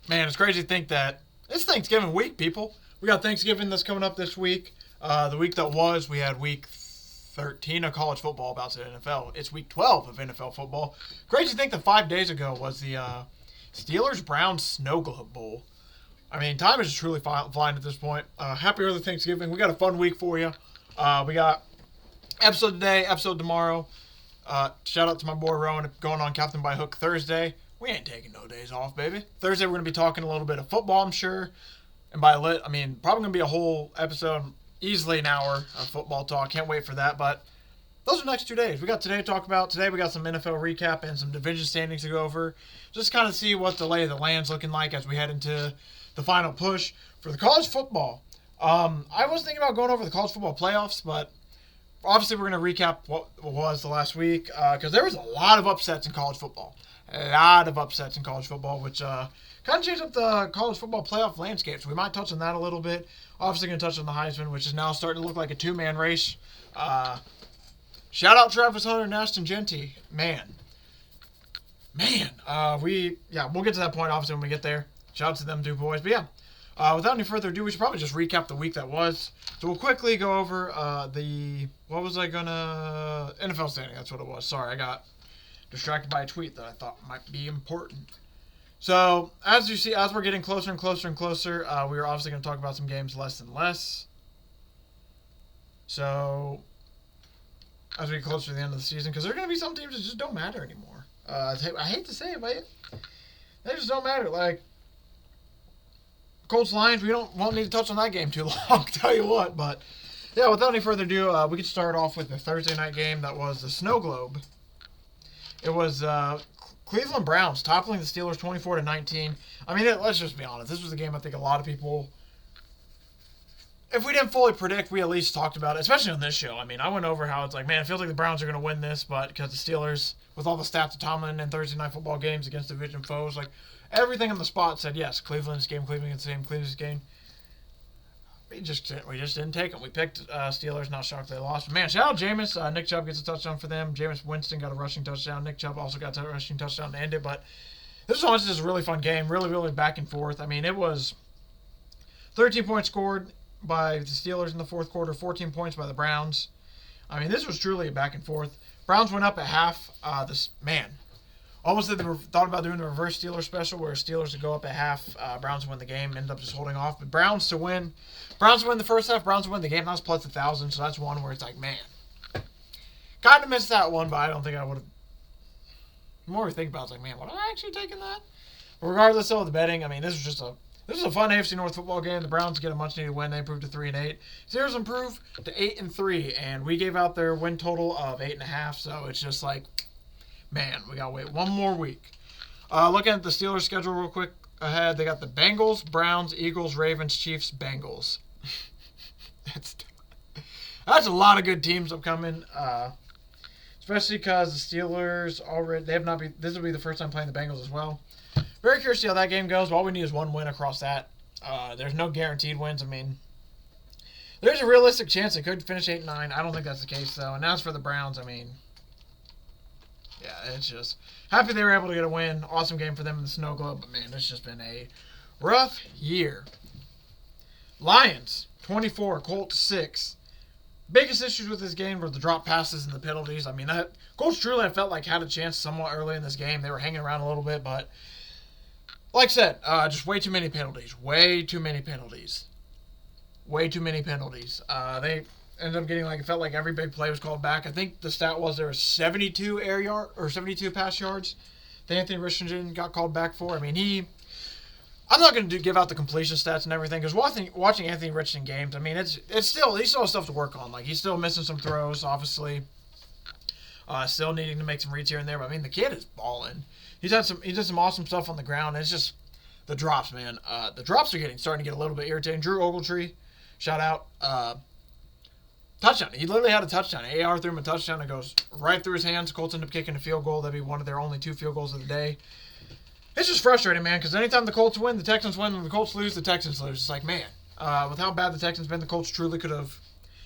Man, it's crazy to think that it's Thanksgiving week, people. We got Thanksgiving that's coming up this week. The week that was, we had week 13 of college football, about to NFL. It's week 12 of NFL football. Crazy to think that 5 days ago was the Steelers-Browns Snow Globe Bowl. I mean, time is truly flying at this point. Happy early Thanksgiving. We got a fun week for you. We got episode today, episode tomorrow. Shout out to my boy Rowan going on Captain by Hook Thursday. We ain't taking no days off, baby. Thursday we're going to be talking a little bit of football, I'm sure. And probably going to be a whole episode, easily an hour of football talk. Can't wait for that. But those are the next 2 days. We got today to talk about. Today we got some NFL recap and some division standings to go over. Just kind of see what the lay of the land's looking like as we head into the final push for the college football. I was thinking about going over the college football playoffs, but obviously we're going to recap what was the last week because there was a lot of upsets in college football. A lot of upsets in college football, which kind of changed up the college football playoff landscape. So we might touch on that a little bit. Obviously going to touch on the Heisman, which is now starting to look like a two-man race. Shout out Travis Hunter and Ashton Genty. Man. We'll get to that point obviously when we get there. Shout out to them two boys. But yeah, without any further ado, we should probably just recap the week that was. So we'll quickly go over NFL standing. That's what it was. Sorry, I got distracted by a tweet that I thought might be important. So, as you see, as we're getting closer and closer and closer, we are obviously going to talk about some games less and less. So, as we get closer to the end of the season, because there are going to be some teams that just don't matter anymore. I hate to say it, but they just don't matter. Like, Colts Lions, won't need to touch on that game too long, I'll tell you what. But, yeah, without any further ado, we could start off with the Thursday night game that was the Snow Globe. It was Cleveland Browns toppling the Steelers 24-19. I mean, let's just be honest. This was a game I think a lot of people, if we didn't fully predict, we at least talked about it, especially on this show. I mean, I went over how it's like, man, it feels like the Browns are going to win this, but because the Steelers, with all the stats of Tomlin and Thursday night football games against division foes, like everything on the spot said, yes, Cleveland's game, Cleveland's game, Cleveland's game. We just didn't take them. We picked Steelers. Not shocked they lost. Man, shout out Jameis. Nick Chubb gets a touchdown for them. Jameis Winston got a rushing touchdown. Nick Chubb also got a rushing touchdown to end it. But this was honestly just a really fun game. Really, really back and forth. I mean, it was 13 points scored by the Steelers in the fourth quarter, 14 points by the Browns. I mean, this was truly a back and forth. Browns went up at half. Almost thought about doing the reverse Steelers special where Steelers would go up at half, Browns win the game, ended up just holding off. But Browns to win the first half, Browns win the game. That was plus 1,000, so that's one where it's like, man, kind of missed that one, but I don't think I would have. The more we think about it, it's like, man, would I actually taken that? But regardless of the betting, I mean, this was a fun AFC North football game. The Browns get a much-needed win. They improved to 3-8. Steelers improved to 8-3, and we gave out their win total of 8.5. So it's just like, man, we got to wait one more week. Looking at the Steelers' schedule real quick ahead, they got the Bengals, Browns, Eagles, Ravens, Chiefs, Bengals. That's a lot of good teams upcoming, especially because the Steelers this will be the first time playing the Bengals as well. Very curious to see how that game goes. All we need is one win across that. There's no guaranteed wins. I mean, there's a realistic chance they could finish 8-9. I don't think that's the case, though. And as for the Browns, I mean, yeah, it's just happy they were able to get a win. Awesome game for them in the Snow Globe. But, man, it's just been a rough year. Lions, 24, Colts, 6. Biggest issues with this game were the drop passes and the penalties. I mean, Colts truly, I felt like, had a chance somewhat early in this game. They were hanging around a little bit, but like I said, just way too many penalties. Way too many penalties. They ended up getting, like, it felt like every big play was called back. I think the stat was there was 72 air yard or 72 pass yards that Anthony Richardson got called back for. I mean, I'm not going to give out the completion stats and everything because watching Anthony Richardson games, I mean, he still has stuff to work on. Like, he's still missing some throws, obviously. Still needing to make some reads here and there. But, I mean, the kid is balling. He did some awesome stuff on the ground. It's just the drops, man. The drops are starting to get a little bit irritating. Drew Ogletree, shout out. Touchdown. He literally had a touchdown. AR threw him a touchdown. It goes right through his hands. Colts end up kicking a field goal. That'd be one of their only 2 field goals of the day. It's just frustrating, man, because anytime the Colts win, the Texans win. When the Colts lose, the Texans lose. It's like, man, with how bad the Texans been, the Colts truly could have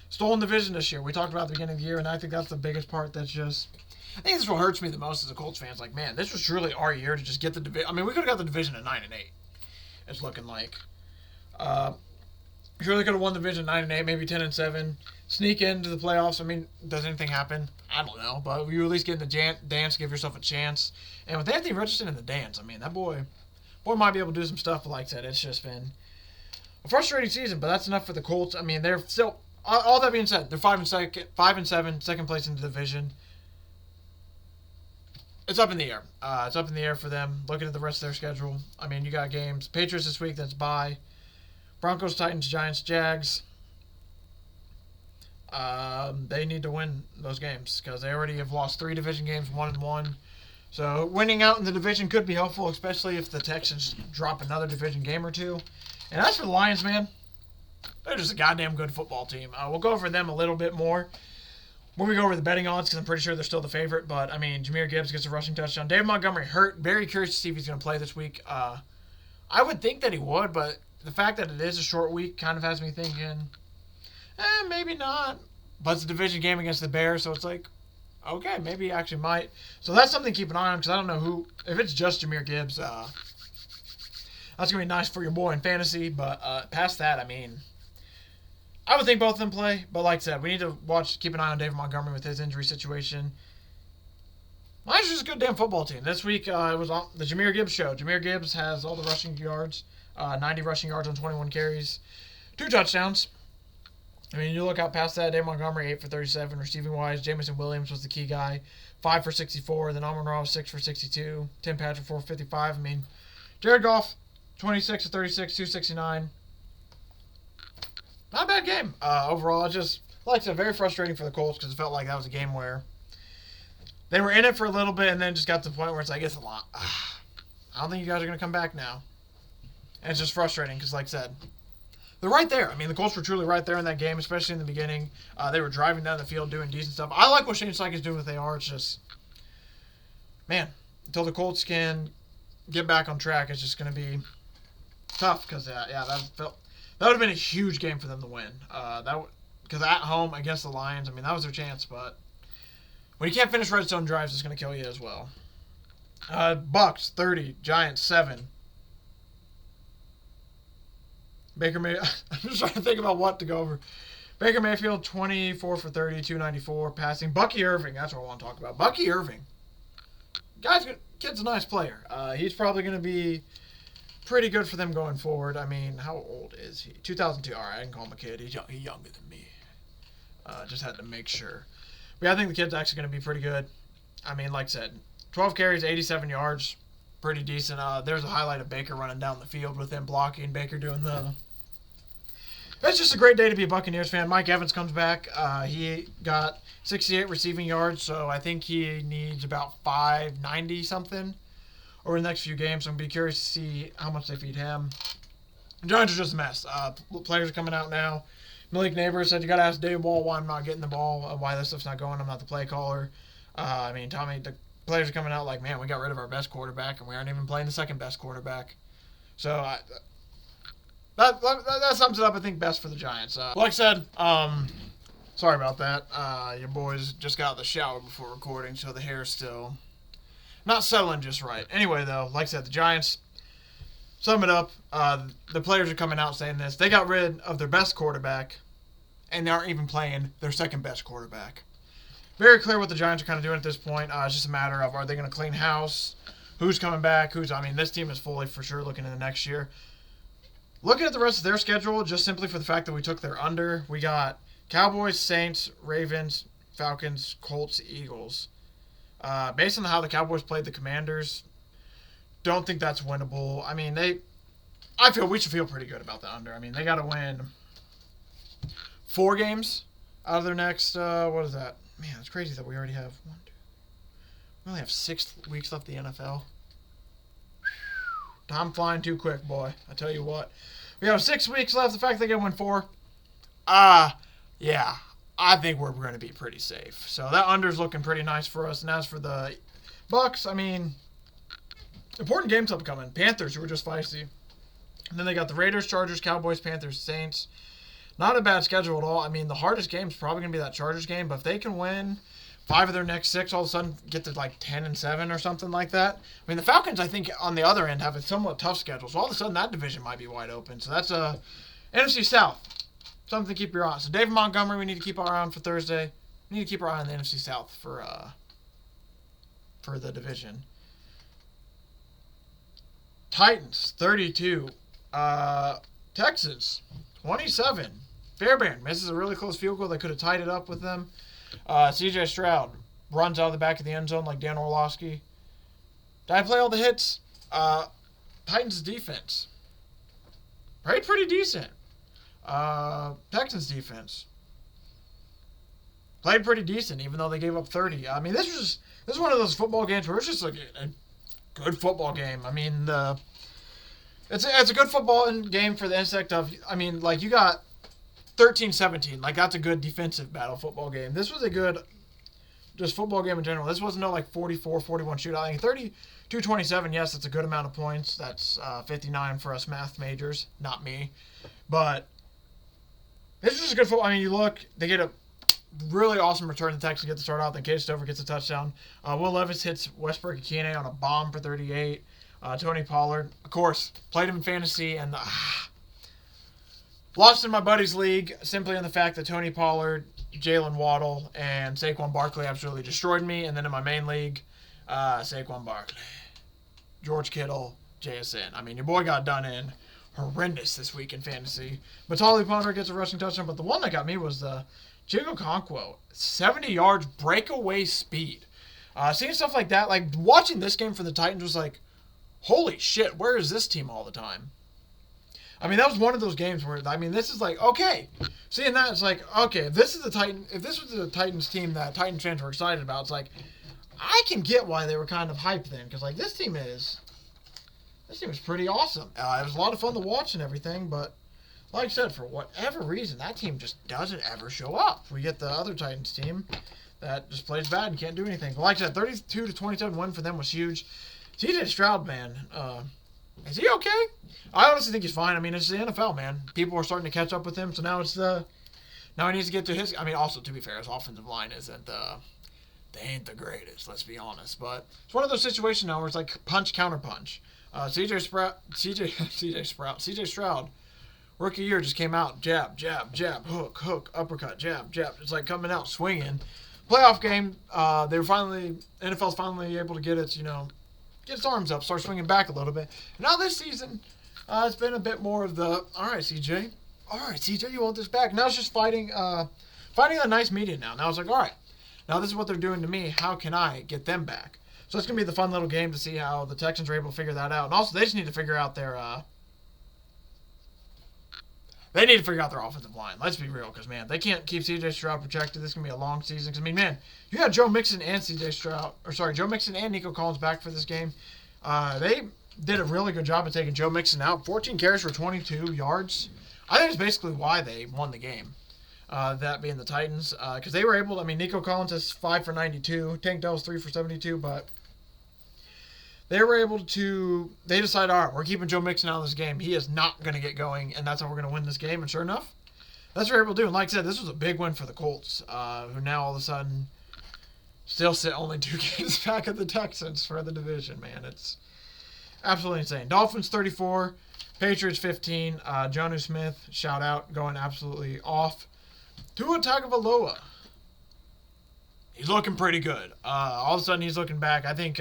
stolen the division this year. We talked about it at the beginning of the year, and I think that's the biggest part that's just... I think this is what hurts me the most as a Colts fan. It's like, man, this was truly our year to just get the division. I mean, we could have got the division at 9-8. it's looking like. Sure, they could have won the division 9-8, maybe 10-7, sneak into the playoffs. I mean, does anything happen? I don't know, but you at least get in the dance, give yourself a chance. And with Anthony Richardson in the dance, I mean, that boy might be able to do some stuff. But like I said, it's just been a frustrating season. But that's enough for the Colts. I mean, they're still. All that being said, they're 5-7, second place in the division. It's up in the air. It's up in the air for them. Looking at the rest of their schedule, I mean, you got games. Patriots this week. That's bye. Broncos, Titans, Giants, Jags. They need to win those games because they already have lost 3 division games, 1-1. So winning out in the division could be helpful, especially if the Texans drop another division game or two. And as for the Lions, man, they're just a goddamn good football team. We'll go over them a little bit more when we go over the betting odds because I'm pretty sure they're still the favorite. But, I mean, Jahmyr Gibbs gets a rushing touchdown. David Montgomery hurt. Very curious to see if he's going to play this week. I would think that he would, but the fact that it is a short week kind of has me thinking, maybe not. But it's a division game against the Bears, so it's like, okay, maybe he actually might. So that's something to keep an eye on because I don't know who. If it's just Jahmyr Gibbs, that's going to be nice for your boy in fantasy. But past that, I mean, I would think both of them play. But like I said, we need to keep an eye on David Montgomery with his injury situation. Lions are just a good damn football team. This week, it was on the Jahmyr Gibbs show. Jahmyr Gibbs has all the rushing yards, 90 rushing yards on 21 carries, 2 touchdowns. I mean, you look out past that, David Montgomery, 8 for 37, receiving-wise. Jamison Williams was the key guy, 5 for 64. Then Amon-Ra, 6 for 62. Tim Patrick, 4 for 55. I mean, Jared Goff, 26 for 36, 269. Not a bad game. Overall, just, like I said, very frustrating for the Colts because it felt like that was a game where they were in it for a little bit and then just got to the point where it's like, it's a lot. I don't think you guys are going to come back now. And it's just frustrating because, like I said, they're right there. I mean, the Colts were truly right there in that game, especially in the beginning. They were driving down the field doing decent stuff. I like what Shane Steichen's doing what they are. It's just, man, until the Colts can get back on track, it's just going to be tough because, that would have been a huge game for them to win. Because at home against the Lions, I mean, that was their chance. But when you can't finish red zone drives, it's going to kill you as well. Bucks, 30. Giants, 7. I'm just trying to think about what to go over. Baker Mayfield, 24 for 30, 294 passing. Bucky Irving, that's what I want to talk about. Bucky Irving. Kid's a nice player. He's probably going to be pretty good for them going forward. I mean, how old is he? 2002. All right, I can call him a kid. He's younger than me. Just had to make sure. But yeah, I think the kid's actually going to be pretty good. I mean, like I said, 12 carries, 87 yards. Pretty decent. There's a highlight of Baker running down the field with him blocking. Baker doing the... It's just a great day to be a Buccaneers fan. Mike Evans comes back. He got 68 receiving yards, so I think he needs about 590-something over the next few games. So I'm going to be curious to see how much they feed him. The Giants are just a mess. Players are coming out now. Malik Neighbors said, you got to ask Dave Ball why I'm not getting the ball, why this stuff's not going. I'm not the play caller. I mean, Tommy, the players are coming out like, man, we got rid of our best quarterback, and we aren't even playing the second best quarterback. So that sums it up, I think, best for the Giants. Like I said, sorry about that. Your boys just got out of the shower before recording, so the hair's still not settling just right. Anyway, though, like I said, the Giants, sum it up, the players are coming out saying this. They got rid of their best quarterback, and they aren't even playing their second best quarterback. Very clear what the Giants are kind of doing at this point. It's just a matter of, are they going to clean house? Who's coming back? This team is fully for sure looking into next year. Looking at the rest of their schedule, just simply for the fact that we took their under, we got Cowboys, Saints, Ravens, Falcons, Colts, Eagles. Based on how the Cowboys played the Commanders, don't think that's winnable. I mean, I feel we should feel pretty good about the under. I mean, they got to win 4 games out of their next, what is that? Man, it's crazy that we already have we only have 6 weeks left in the NFL. Time flying too quick, boy. I tell you what. We have 6 weeks left. The fact they can win 4. Yeah. I think we're going to be pretty safe. So that under's looking pretty nice for us. And as for the Bucks, I mean, important games upcoming. Panthers, who were just feisty. And then they got the Raiders, Chargers, Cowboys, Panthers, Saints. Not a bad schedule at all. I mean, the hardest game is probably going to be that Chargers game. But if they can win 5 of their next 6 all of a sudden get to like 10-7 or something like that. I mean, the Falcons, I think, on the other end have a somewhat tough schedule. So all of a sudden that division might be wide open. So that's NFC South. Something to keep your eye on. So David Montgomery, we need to keep our eye on for Thursday. We need to keep our eye on the NFC South for the division. Titans 32. Texans 27. Fairbairn misses a really close field goal. They could have tied it up with them. C.J. Stroud runs out of the back of the end zone like Dan Orlovsky. Did I play all the hits? Titans defense. Right, pretty decent. Texans defense. Played pretty decent, even though they gave up 30. I mean, this is one of those football games where it's just like a good football game. I mean, it's a good football game for the insect of, I mean, like, you got 13-17. Like, that's a good defensive battle football game. This was a good just football game in general. This wasn't no, like, 44-41 shootout. I think 32-27, yes, that's a good amount of points. That's 59 for us math majors, not me. But this is just a good football. I mean, you look, they get a really awesome return. The Texans get to start out. Then Case Stover gets a touchdown. Will Levis hits Westbrook-Ikine on a bomb for 38. Tony Pollard, of course, played him in fantasy and lost in my buddy's league simply on the fact that Tony Pollard, Jalen Waddle, and Saquon Barkley absolutely destroyed me. And then in my main league, Saquon Barkley, George Kittle, JSN. I mean, your boy got done in horrendous this week in fantasy. But Tolly Ponder gets a rushing touchdown. But the one that got me was the Jiggle Conquo, 70 yards, breakaway speed. Seeing stuff like that, like watching this game for the Titans was like, holy shit, where is this team all the time? I mean, that was one of those games where, I mean, this is like, okay. Seeing that, it's like, okay, if this was the Titans team that Titans fans were excited about, it's like, I can get why they were kind of hyped then. Because, like, this team is pretty awesome. It was a lot of fun to watch and everything, but like I said, for whatever reason, that team just doesn't ever show up. We get the other Titans team that just plays bad and can't do anything. But like I said, 32-27 win for them was huge. C.J. Stroud, man, is he okay? I honestly think he's fine. I mean, it's the NFL, man. People are starting to catch up with him, so now now he needs to get to his. I mean, also to be fair, his offensive line isn't they ain't the greatest. Let's be honest, but it's one of those situations now where it's like punch counter punch. C.J. Stroud, rookie year just came out, jab, jab, jab, hook, uppercut, jab, jab. It's like coming out swinging. Playoff game, NFL's finally able to get its arms up, start swinging back a little bit. Now this season, it's been a bit more of the, all right, CJ, you want this back. Now it's just fighting a nice median now. Now it's like, all right, now this is what they're doing to me. How can I get them back? So it's going to be the fun little game to see how the Texans are able to figure that out. And also, they just need to figure out their offensive line. Let's be real, because, man, they can't keep C.J. Stroud protected. This is going to be a long season. Because, I mean, man, you got Joe Mixon and Joe Mixon and Nico Collins back for this game. They did a really good job of taking Joe Mixon out. 14 carries for 22 yards. I think it's basically why they won the game. That being the Titans. Because they were able to, I mean, Nico Collins is 5 for 92. Tank Dell's 3 for 72, but they were able to, they decided, all right, we're keeping Joe Mixon out of this game. He is not going to get going, and that's how we're going to win this game. And sure enough, that's what we're able to do. And like I said, this was a big win for the Colts, who now all of a sudden still sit only 2 games back at the Texans for the division, man. It's absolutely insane. Dolphins 34, Patriots 15. Jonnu Smith, shout out, going absolutely off. Tua Tagovailoa. He's looking pretty good. All of a sudden, he's looking back. I think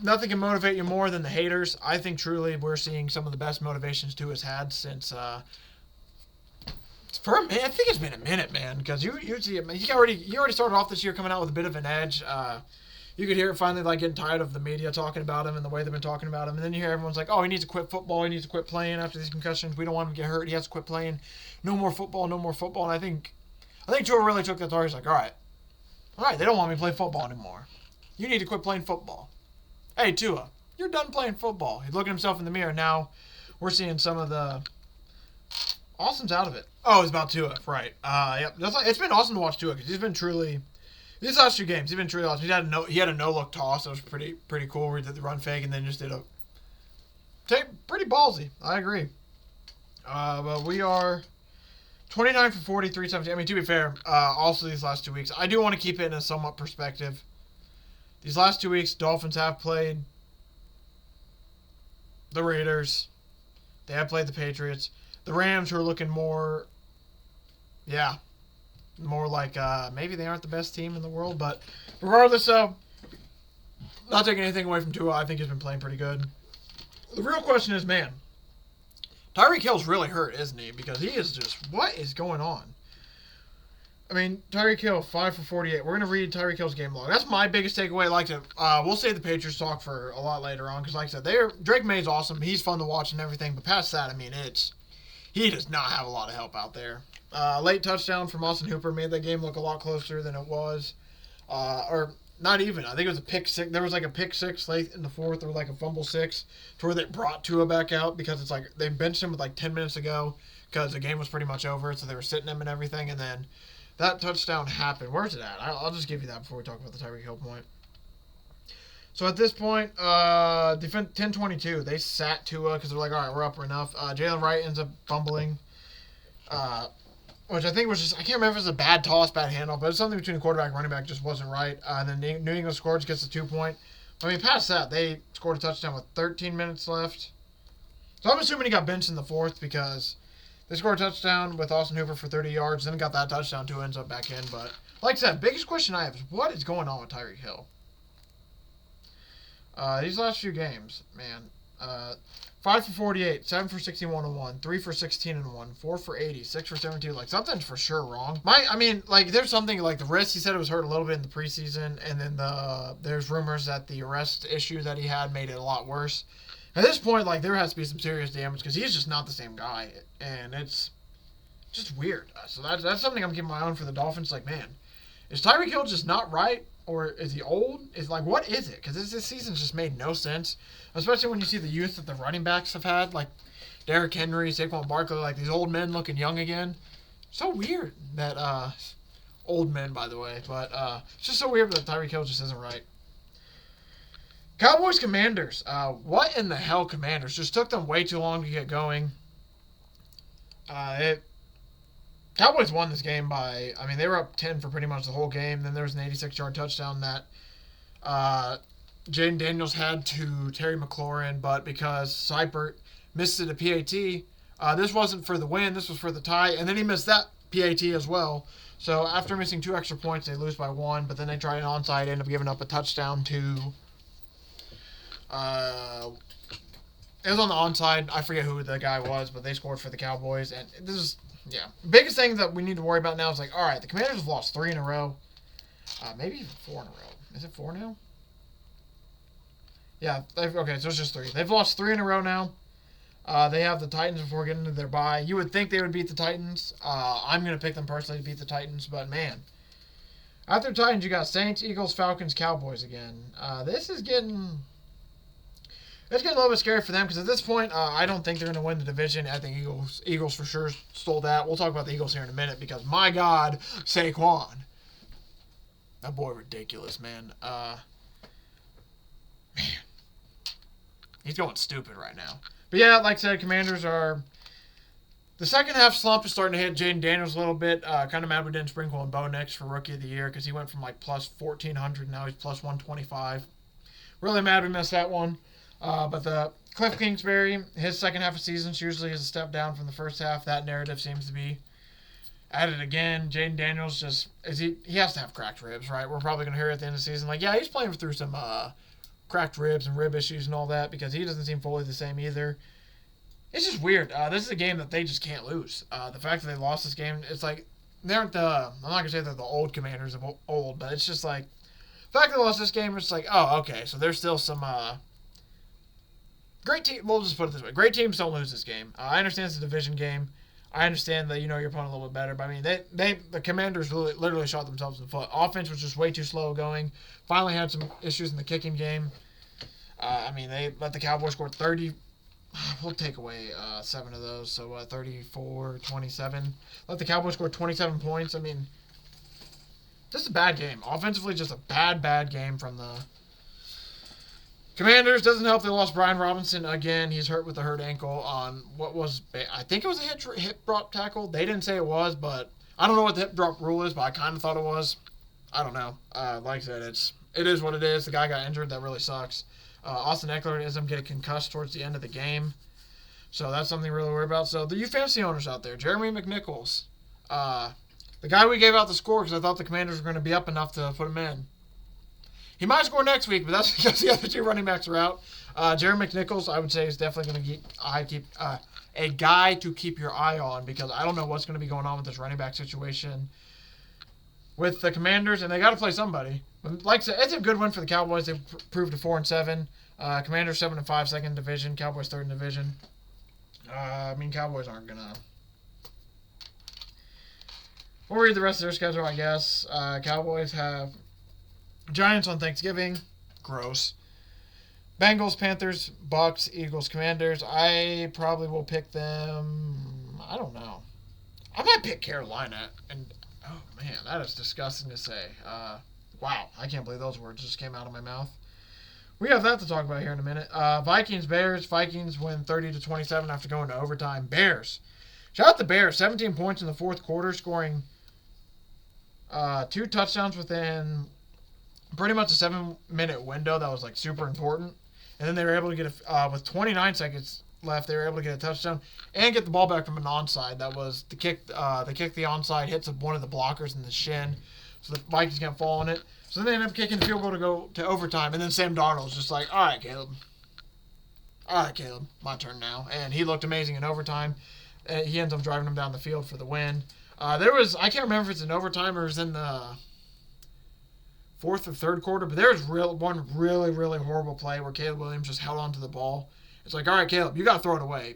nothing can motivate you more than the haters. I think truly we're seeing some of the best motivations Tua's had since for a minute. I think it's been a minute, man. Because you see it, man. He already started off this year coming out with a bit of an edge. You could hear it finally, like, getting tired of the media talking about him and the way they've been talking about him. And then you hear everyone's like, oh, he needs to quit football. He needs to quit playing after these concussions. We don't want him to get hurt. He has to quit playing. No more football. No more football. And I think Tua really took that to heart. He's like, all right, they don't want me to play football anymore. You need to quit playing football. Hey, Tua, you're done playing football. He's looking himself in the mirror. Now we're seeing some of the awesomes out of it. Oh, it's about Tua. Right. Yep. It's been awesome to watch Tua because he's been truly... These last 2 games, he's been truly awesome. He had a no-look toss. That was pretty cool where he did the run fake and then just did a... Pretty ballsy. I agree. But we are 29 for 40, 317. I mean, to be fair, also these last 2 weeks, I do want to keep it in a somewhat perspective. These last 2 weeks, Dolphins have played the Raiders. They have played the Patriots. The Rams, who are looking more like maybe they aren't the best team in the world, but regardless, so not taking anything away from Tua, I think he's been playing pretty good. The real question is, man, Tyreek Hill's really hurt, isn't he? Because he is just, what is going on? I mean, Tyreek Hill, 5 for 48. We're going to read Tyreek Hill's game log. That's my biggest takeaway. We'll save the Patriots talk for a lot later on, because like I said, Drake May's awesome. He's fun to watch and everything, but past that, I mean, he does not have a lot of help out there. Late touchdown from Austin Hooper made that game look a lot closer than it was. Or not even. I think it was a pick six. There was like a pick six late in the fourth, or like a fumble six, to where they brought Tua back out, because it's like they benched him with like 10 minutes ago because the game was pretty much over, so they were sitting him and everything, and then that touchdown happened. Where's it at? I'll just give you that before we talk about the Tyreek Hill point. So at this point, 10-22, they sat Tua because they're like, all right, we're up enough. Jalen Wright ends up fumbling, which I think was just, I can't remember if it was a bad toss, bad handoff, but it's something between the quarterback and running back just wasn't right. And then New England scores, gets the 2-point. I mean, past that, they scored a touchdown with 13 minutes left. So I'm assuming he got benched in the fourth, because they scored a touchdown with Austin Hooper for 30 yards, then got that touchdown, Tua ends up back in. But like I said, biggest question I have is, what is going on with Tyreek Hill? These last few games, man. 5 for 48, 7 for 61 and 1, 3 for 16 and 1, 4 for 80, 6 for 72. Like, something's for sure wrong. There's something like the wrist. He said it was hurt a little bit in the preseason, and then there's rumors that the arrest issue that he had made it a lot worse. At this point, like, there has to be some serious damage, because he's just not the same guy, and it's just weird. So that's something I'm keeping my eye on for the Dolphins. Like, man, is Tyreek Hill just not right? Or is he old? What is it? Because this season's just made no sense. Especially when you see the youth that the running backs have had. Like Derrick Henry, Saquon, Barkley. Like these old men looking young again. So weird that, old men, by the way. But it's just so weird that Tyreek Hill just isn't right. Cowboys Commanders. What in the hell, Commanders? Just took them way too long to get going. Cowboys won this game by, I mean, they were up 10 for pretty much the whole game. Then there was an 86-yard touchdown that Jaden Daniels had to Terry McLaurin, but because Seibert missed it at PAT, this wasn't for the win, this was for the tie, and then he missed that PAT as well. So after missing 2 extra points, they lose by 1, but then they try an onside, end up giving up a touchdown to, it was on the onside, I forget who the guy was, but they scored for the Cowboys, and this is, yeah. Biggest thing that we need to worry about now is like, all right, the Commanders have lost 3 in a row. Maybe even 4 in a row. Is it 4 now? Yeah. Okay, so it's just 3. They've lost 3 in a row now. They have the Titans before getting into their bye. You would think they would beat the Titans. I'm going to pick them personally to beat the Titans, but man. After the Titans, you got Saints, Eagles, Falcons, Cowboys again. This is getting... It's getting a little bit scary for them, because at this point, I don't think they're going to win the division. I think Eagles for sure stole that. We'll talk about the Eagles here in a minute, because my God, Saquon. That boy ridiculous, man. Man. He's going stupid right now. But yeah, like I said, Commanders are... The second half slump is starting to hit Jaden Daniels a little bit. Kind of mad we didn't sprinkle on Bo Nix for Rookie of the Year, because he went from like plus 1,400, now he's plus 125. Really mad we missed that one. But the Cliff Kingsbury, his second half of seasons usually is a step down from the first half. That narrative seems to be added again. Jaden Daniels he has to have cracked ribs, right? We're probably going to hear at the end of the season, like, yeah, he's playing through some cracked ribs and rib issues and all that, because he doesn't seem fully the same either. It's just weird. This is a game that they just can't lose. The fact that they lost this game, it's like, they aren't I'm not going to say they're the old Commanders of old, but it's just like, the fact that they lost this game, it's like, oh, okay, so there's still some... Great team. We'll just put it this way: great teams don't lose this game. I understand it's a division game. I understand that your opponent a little bit better, but I mean, the Commanders literally shot themselves in the foot. Offense was just way too slow going. Finally had some issues in the kicking game. I mean, they let the Cowboys score 30. We'll take away 7 of those, so 34-27. Let the Cowboys score 27 points. I mean, just a bad game. Offensively, just a bad game from the Commanders, doesn't help they lost Brian Robinson again. He's hurt with a hurt ankle on what was, I think it was a hip drop tackle. They didn't say it was, but I don't know what the hip drop rule is, but I kind of thought it was. I don't know. Like I said, it is what it is. The guy got injured. That really sucks. Austin Eckler and him get concussed towards the end of the game. So that's something to really worry about. So you fantasy owners out there, Jeremy McNichols, the guy we gave out the score because I thought the Commanders were going to be up enough to put him in. He might score next week, but that's because the other two running backs are out. Jeremy McNichols, I would say, is definitely going to keep a guy to keep your eye on because I don't know what's going to be going on with this running back situation with the Commanders, and they got to play somebody. But like I said, it's a good win for the Cowboys. They've proved to 4-7. Commanders 7-5, second division. Cowboys third in division. Cowboys aren't gonna. We'll read the rest of their schedule, I guess. Cowboys have Giants on Thanksgiving. Gross. Bengals, Panthers, Bucks, Eagles, Commanders. I probably will pick them. I don't know. I might pick Carolina. And oh man, that is disgusting to say. Wow, I can't believe those words just came out of my mouth. We have that to talk about here in a minute. Vikings, Bears. Vikings win 30-27 after going to overtime. Bears. Shout out the Bears. 17 points in the fourth quarter, scoring 2 touchdowns within pretty much a 7-minute window. That was like super important. And then they were able to get with 29 seconds left, they were able to get a touchdown and get the ball back from an onside. That was the kick. The onside hits one of the blockers in the shin, so the Vikings can't fall on it. So then they end up kicking the field goal to go to overtime, and then Sam Darnold's just like, all right, Caleb, my turn now. And he looked amazing in overtime. He ends up driving them down the field for the win. I can't remember if it's in overtime or it's in the fourth or third quarter, but there's one really, really horrible play where Caleb Williams just held onto the ball. It's like, all right, Caleb, you got to throw it away.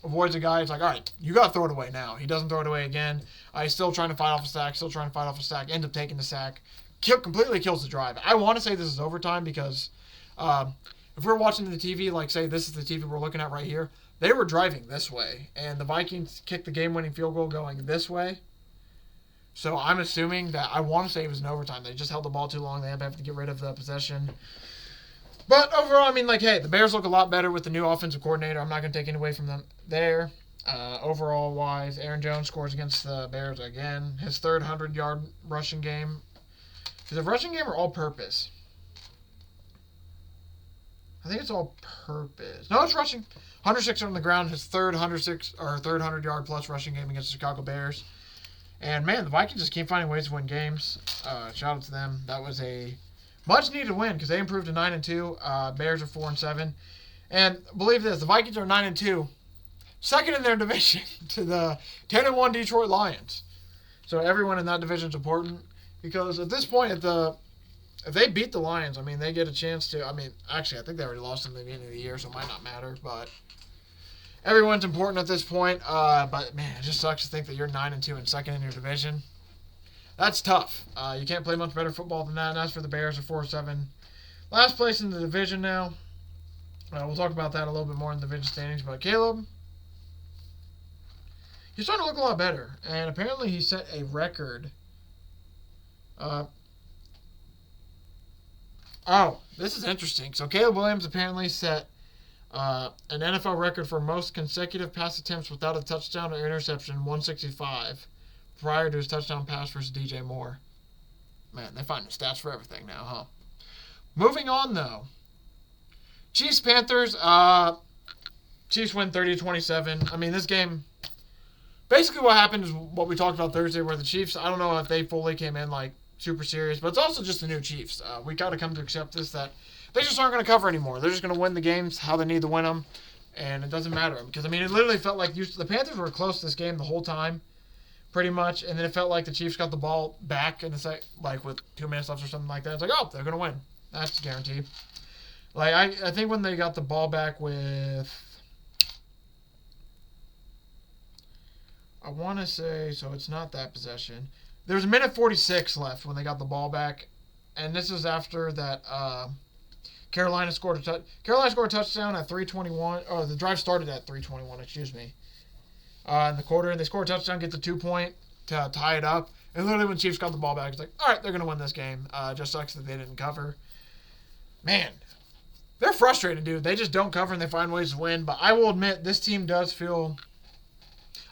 Avoids a guy. It's like, all right, you got to throw it away now. He doesn't throw it away again. He's still trying to fight off a sack, ends up taking the sack. Completely kills the drive. I want to say this is overtime because if we're watching the TV, like say this is the TV we're looking at right here, they were driving this way, and the Vikings kicked the game-winning field goal going this way. So I'm assuming that I want to say it was in overtime. They just held the ball too long. They have to get rid of the possession. But overall, hey, the Bears look a lot better with the new offensive coordinator. I'm not going to take any away from them there. Overall-wise, Aaron Jones scores against the Bears again. His third 100-yard rushing game. Is it rushing game or all-purpose? I think it's all-purpose. No, it's rushing. 106 on the ground. His third 100-yard plus rushing game against the Chicago Bears. And man, the Vikings just keep finding ways to win games. Shout out to them. That was a much-needed win because they improved to 9-2. Bears are 4-7. And believe this, the Vikings are 9-2, second in their division to the 10-1 Detroit Lions. So everyone in that division is important. Because at this point, if they beat the Lions, they get a chance to. Actually, I think they already lost in the beginning of the year, so it might not matter. But everyone's important at this point. But man, it just sucks to think that you're 9-2 and second in your division. That's tough. You can't play much better football than that. And as for the Bears, are 4-7, last place in the division now. We'll talk about that a little bit more in the division standings. But Caleb, he's starting to look a lot better, and apparently he set a record. This is interesting. So Caleb Williams apparently set an NFL record for most consecutive pass attempts without a touchdown or interception, 165, prior to his touchdown pass versus DJ Moore. Man, they find the stats for everything now, huh? Moving on, though. Chiefs-Panthers. Chiefs win 30-27. This game, basically what happened is what we talked about Thursday, where the Chiefs, I don't know if they fully came in super serious, but it's also just the new Chiefs. We got to come to accept this, that they just aren't going to cover anymore. They're just going to win the games how they need to win them, and it doesn't matter. Because, it literally felt like the Panthers were close to this game the whole time, pretty much, and then it felt like the Chiefs got the ball back in with 2 minutes left or something like that. It's like, oh, they're going to win. That's guaranteed. I think when they got the ball back with, I want to say, so it's not that possession. There was a minute 46 left when they got the ball back, and this is after that Carolina scored a touchdown at 3:21. Oh, the drive started at 3:21. Excuse me. In the quarter, and they scored a touchdown, get the 2-point to tie it up. And literally, when Chiefs got the ball back, it's like, all right, they're gonna win this game. Just sucks that they didn't cover. Man, they're frustrated, dude. They just don't cover and they find ways to win. But I will admit, this team does feel...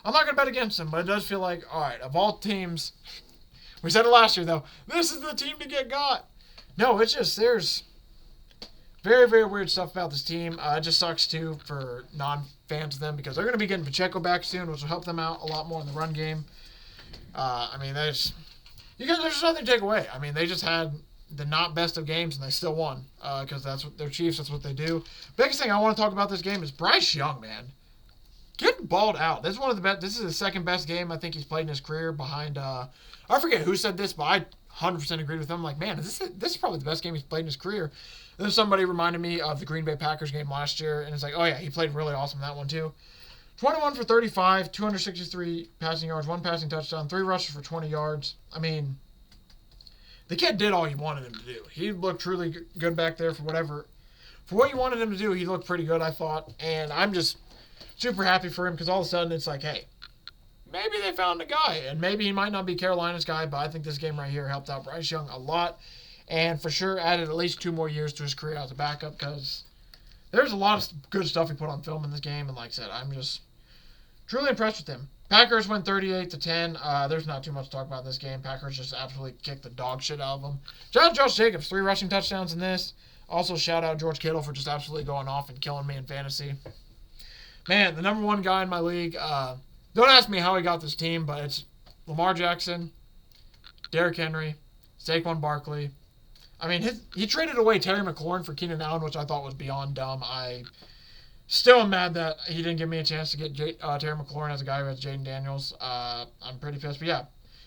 I'm not going to bet against them, but it does feel like, all right, of all teams... We said it last year, though. This is the team to get got. No, it's just, there's very, very weird stuff about this team. It just sucks, too, for non-fans of them because they're going to be getting Pacheco back soon, which will help them out a lot more in the run game. I mean, there's just nothing to take away. I mean, they just had the not best of games, and they still won because that's what they're Chiefs. That's what they do. Biggest thing I want to talk about this game is Bryce Young, man. Getting balled out. This is one of the best. This is the second best game I think he's played in his career behind. I forget who said this, but I 100% agreed with him. I'm like, man, this is probably the best game he's played in his career. And then somebody reminded me of the Green Bay Packers game last year, and it's like, oh yeah, he played really awesome in that one too. 21 for 35, 263 passing yards, 1 passing touchdown, 3 rushes for 20 yards. I mean, the kid did all you wanted him to do. He looked truly good back there for what you wanted him to do. He looked pretty good, I thought, and I'm just super happy for him because all of a sudden it's like, hey, maybe they found a guy, and maybe he might not be Carolina's guy, but I think this game right here helped out Bryce Young a lot, and for sure added at least 2 more years to his career as a backup because there's a lot of good stuff he put on film in this game, and like I said, I'm just truly impressed with him. Packers win 38-10. There's not too much to talk about in this game. Packers just absolutely kicked the dog shit out of them. Shout out Josh Jacobs, 3 rushing touchdowns in this. Also shout out George Kittle for just absolutely going off and killing me in fantasy. Man, the number 1 guy in my league. Don't ask me how he got this team, but it's Lamar Jackson, Derrick Henry, Saquon Barkley. I mean, he traded away Terry McLaurin for Keenan Allen, which I thought was beyond dumb. I still am mad that he didn't give me a chance to get Terry McLaurin as a guy who has Jaden Daniels. I'm pretty pissed. But yeah,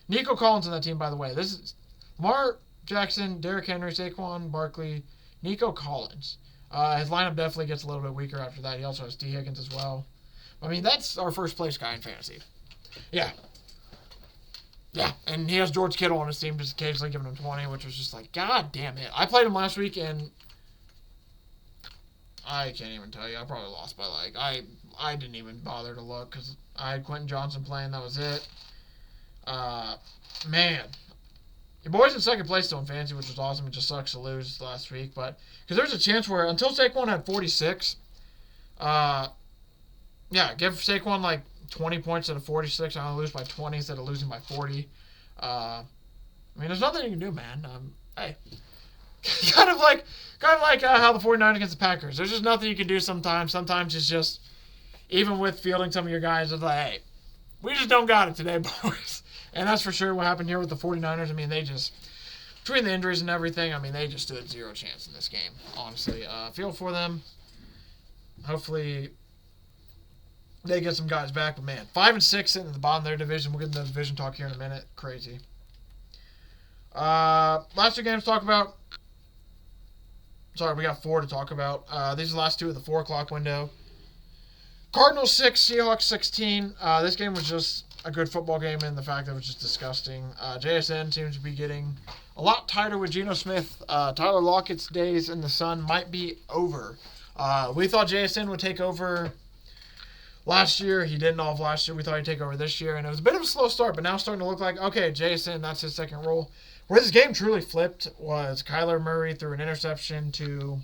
Nico Collins on that team, by the way. This is Lamar Jackson, Derrick Henry, Saquon Barkley, Nico Collins. His lineup definitely gets a little bit weaker after that. He also has T. Higgins as well. I mean, that's our first place guy in fantasy. Yeah. Yeah, and he has George Kittle on his team, just occasionally giving him 20, which was just like, god damn it. I played him last week, and I can't even tell you. I probably lost by, like, I didn't even bother to look because I had Quentin Johnson playing. That was it. Man. Your boy's in second place still in fantasy, which was awesome. It just sucks to lose last week. But because there's a chance where, until Saquon had 46, yeah, give Saquon like 20 points out of 46. I'm going to lose by 20 instead of losing by 40. I mean, there's nothing you can do, man. Hey. kind of like how the 49ers against the Packers. There's just nothing you can do sometimes. Sometimes it's just, even with fielding some of your guys, it's like, hey, we just don't got it today, boys. And that's for sure what happened here with the 49ers. I mean, they just, between the injuries and everything, I mean, they just stood 0 chance in this game, honestly. Feel for them. Hopefully they get some guys back. But, man, 5-6 sitting at the bottom of their division. We'll get into the division talk here in a minute. Crazy. Last 2 games to talk about. Sorry, we got 4 to talk about. These are the last 2 of the 4 o'clock window. Cardinals 6, Seahawks 16. This game was just a good football game in the fact that it was just disgusting. JSN seems to be getting a lot tighter with Geno Smith. Tyler Lockett's days in the sun might be over. We thought JSN would take over last year. He didn't all of last year. We thought he'd take over this year, and it was a bit of a slow start, but now it's starting to look like, okay, JSN, that's his second role. Where this game truly flipped was Kyler Murray threw an interception to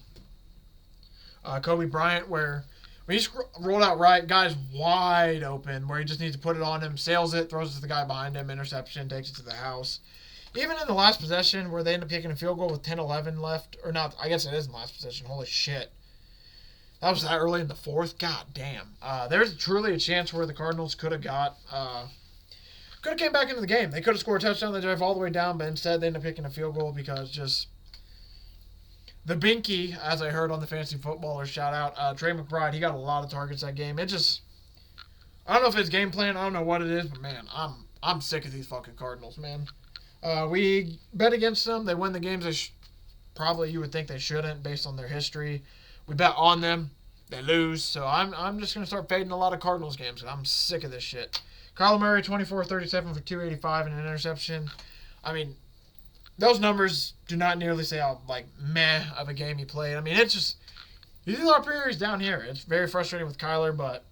Kobe Bryant, where when he rolled out right, guy's wide open, where he just needs to put it on him, sails it, throws it to the guy behind him, interception, takes it to the house. Even in the last possession, where they end up kicking a field goal with 10-11 left, or not, I guess it is in the last possession, holy shit. That was that early in the 4th, god damn. There's truly a chance where the Cardinals could have came back into the game. They could have scored a touchdown, they drive all the way down, but instead they end up kicking a field goal because just the Binky, as I heard on the Fantasy Footballers, shout out, Trey McBride, he got a lot of targets that game. It just, I don't know if it's game plan, I don't know what it is, but man, I'm sick of these fucking Cardinals, man. We bet against them. They win the games they probably you would think they shouldn't based on their history. We bet on them. They lose. So I'm just going to start fading a lot of Cardinals games because I'm sick of this shit. Kyler Murray, 24-37 for 285 and an interception. I mean, those numbers do not nearly say how, like, meh of a game he played. I mean, it's just, these are our priorities down here. It's very frustrating with Kyler, but,